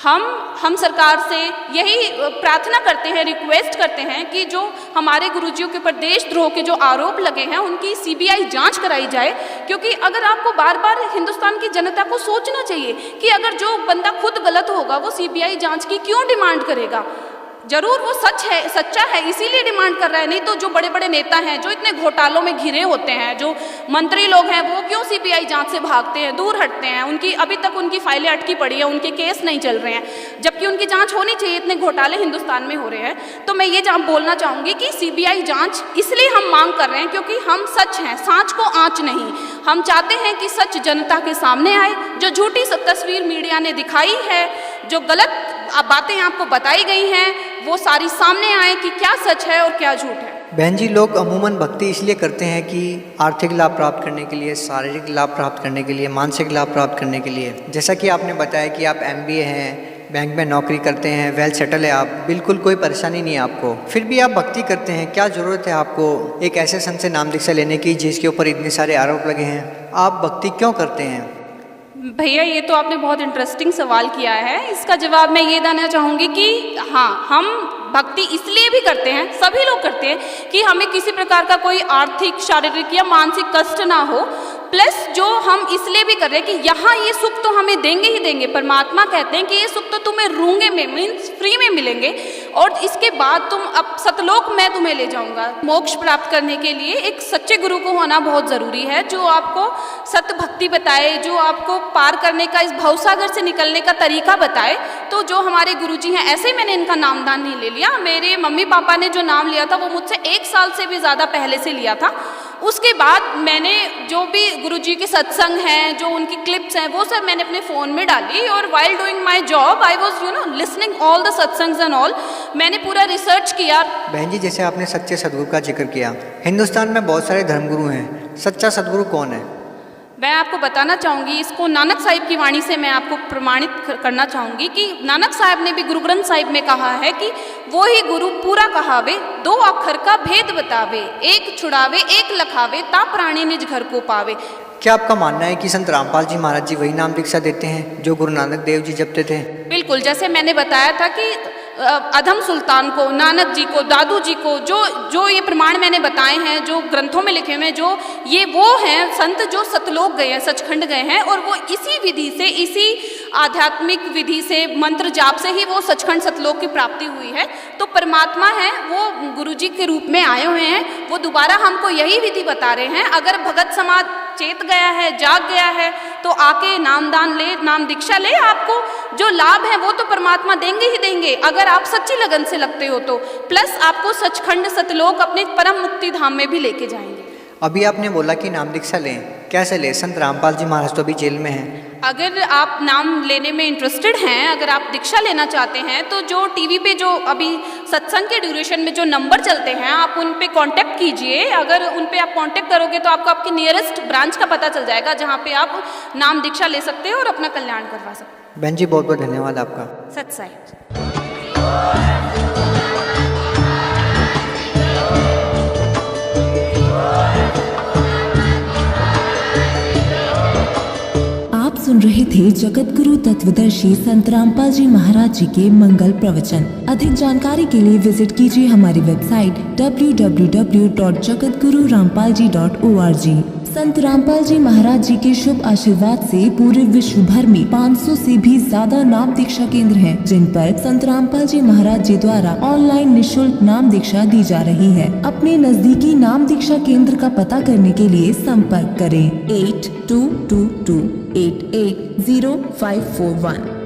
हम सरकार से यही प्रार्थना करते हैं, रिक्वेस्ट करते हैं कि जो हमारे गुरुजियों के ऊपर देशद्रोह के जो आरोप लगे हैं, उनकी सीबीआई जांच कराई जाए। क्योंकि अगर आपको बार बार हिंदुस्तान की जनता को सोचना चाहिए कि अगर जो बंदा खुद गलत होगा, वो सीबीआई जांच की क्यों डिमांड करेगा? जरूर वो सच्चा है, इसीलिए डिमांड कर रहा है। नहीं तो जो बड़े बड़े नेता हैं, जो इतने घोटालों में घिरे होते हैं, जो मंत्री लोग हैं, वो क्यों सीबीआई जांच से भागते हैं, दूर हटते हैं? उनकी अभी तक उनकी फाइलें अटकी पड़ी है, उनके केस नहीं चल रहे हैं, जबकि उनकी जांच होनी चाहिए। इतने घोटाले हिंदुस्तान में हो रहे हैं। तो मैं ये बोलना चाहूँगी कि सीबीआई जांच इसलिए हम मांग कर रहे हैं क्योंकि हम सच हैं, सांच को आँच नहीं। हम चाहते हैं कि सच जनता के सामने आए। जो झूठी तस्वीर मीडिया ने दिखाई है, जो गलत बातें आपको बताई गई हैं, वो सारी सामने आए कि क्या सच है और क्या झूठ है। बहन जी, लोग अमूमन भक्ति इसलिए करते हैं कि आर्थिक लाभ प्राप्त करने के लिए, शारीरिक लाभ प्राप्त करने के लिए, मानसिक लाभ प्राप्त करने के लिए। जैसा कि आपने बताया कि आप MBA हैं, बैंक में नौकरी करते हैं, वेल सेटल है आप, बिल्कुल कोई परेशानी नहीं है आपको, फिर भी आप भक्ति करते हैं। क्या ज़रूरत है आपको एक ऐसे संत से नाम दीक्षा लेने की जिसके ऊपर इतने सारे आरोप लगे हैं? आप भक्ति क्यों करते हैं? भैया, ये तो आपने बहुत इंटरेस्टिंग सवाल किया है। इसका जवाब मैं ये देना चाहूँगी कि हाँ, हम भक्ति इसलिए भी करते हैं, सभी लोग करते हैं, कि हमें किसी प्रकार का कोई आर्थिक, शारीरिक या मानसिक कष्ट ना हो। प्लस जो हम इसलिए भी कर रहे हैं कि यहाँ ये सुख तो हमें देंगे ही देंगे। परमात्मा कहते हैं कि ये सुख तो तुम्हें रूंगे में, मीन्स फ्री में मिलेंगे, और इसके बाद तुम अब सतलोक मैं तुम्हें ले जाऊंगा। मोक्ष प्राप्त करने के लिए एक सच्चे गुरु को होना बहुत ज़रूरी है, जो आपको सत्य भक्ति बताए, जो आपको पार करने का, इस भवसागर से निकलने का तरीका बताए। तो जो हमारे गुरुजी हैं, ऐसे ही मैंने इनका नामदान नहीं ले लिया। मेरे मम्मी पापा ने जो नाम लिया था, वो मुझसे 1 साल से भी ज़्यादा पहले से लिया था। उसके बाद मैंने जो भी गुरुजी के सत्संग हैं, जो उनकी क्लिप्स हैं, वो सब मैंने अपने फ़ोन में डाली, और while doing my job I was listening all the satsangs and all. मैंने पूरा रिसर्च किया। बहन जी, जैसे आपने सच्चे सदगुरु का जिक्र किया, हिंदुस्तान में बहुत सारे धर्मगुरु हैं, सच्चा सदगुरु कौन है? मैं आपको बताना चाहूँगी, इसको नानक साहिब की वाणी से मैं आपको प्रमाणित करना चाहूँगी कि नानक साहिब ने भी गुरु ग्रंथ साहिब में कहा है कि वो ही गुरु पूरा कहावे, 2 अक्षर का भेद बतावे, एक छुड़ावे एक लखावे, ता प्राणी निज घर को पावे। क्या आपका मानना है कि संत रामपाल जी महाराज जी वही नाम दीक्षा देते हैं जो गुरु नानक देव जी जपते थे? बिल्कुल, जैसे मैंने बताया था कि अधम सुल्तान को, नानक जी को, दादू जी को, जो ये प्रमाण मैंने बताए हैं, जो ग्रंथों में लिखे हुए हैं, जो ये वो हैं संत जो सतलोक गए हैं, सचखंड गए हैं, और वो इसी विधि से, इसी आध्यात्मिक विधि से, मंत्र जाप से ही वो सचखंड सतलोक की प्राप्ति हुई है। तो परमात्मा है, वो गुरुजी के रूप में आए हुए हैं, वो दोबारा हमको यही विधि बता रहे हैं। अगर भगत समाज चेत गया है, जाग गया है, तो आके नामदान ले, नाम दीक्षा ले। आपको जो लाभ है वो तो परमात्मा देंगे ही देंगे, अगर आप सच्ची लगन से लगते हो तो। प्लस आपको सचखंड सतलोक अपने परम मुक्ति धाम में भी लेके जाएंगे। अभी आपने बोला कि नाम दीक्षा लें, कैसे लें? संत रामपाल जी महाराज तो अभी जेल में हैं। अगर आप नाम लेने में इंटरेस्टेड हैं, अगर आप दीक्षा लेना चाहते हैं, तो जो टीवी पे जो अभी सत्संग के ड्यूरेशन में जो नंबर चलते हैं, आप उन पे कांटेक्ट कीजिए। अगर उन पे आप कांटेक्ट करोगे तो आपको आपकी नियरेस्ट ब्रांच का पता चल जाएगा, जहाँ पे आप नाम दीक्षा ले सकते हैं और अपना कल्याण करवा सकते हैं। बहन जी, बहुत बहुत धन्यवाद आपका। सत साई। आप सुन रहे थे जगत गुरु तत्वदर्शी संत रामपाल जी महाराज जी के मंगल प्रवचन। अधिक जानकारी के लिए विजिट कीजिए हमारी वेबसाइट www.jagatgururampalji.org। संत रामपाल जी महाराज जी के शुभ आशीर्वाद से पूरे विश्व भर में 500 से भी ज्यादा नाम दीक्षा केंद्र हैं, जिन पर संत रामपाल जी महाराज जी द्वारा ऑनलाइन निशुल्क नाम दीक्षा दी जा रही है। अपने नजदीकी नाम दीक्षा केंद्र का पता करने के लिए संपर्क करें 8222880541।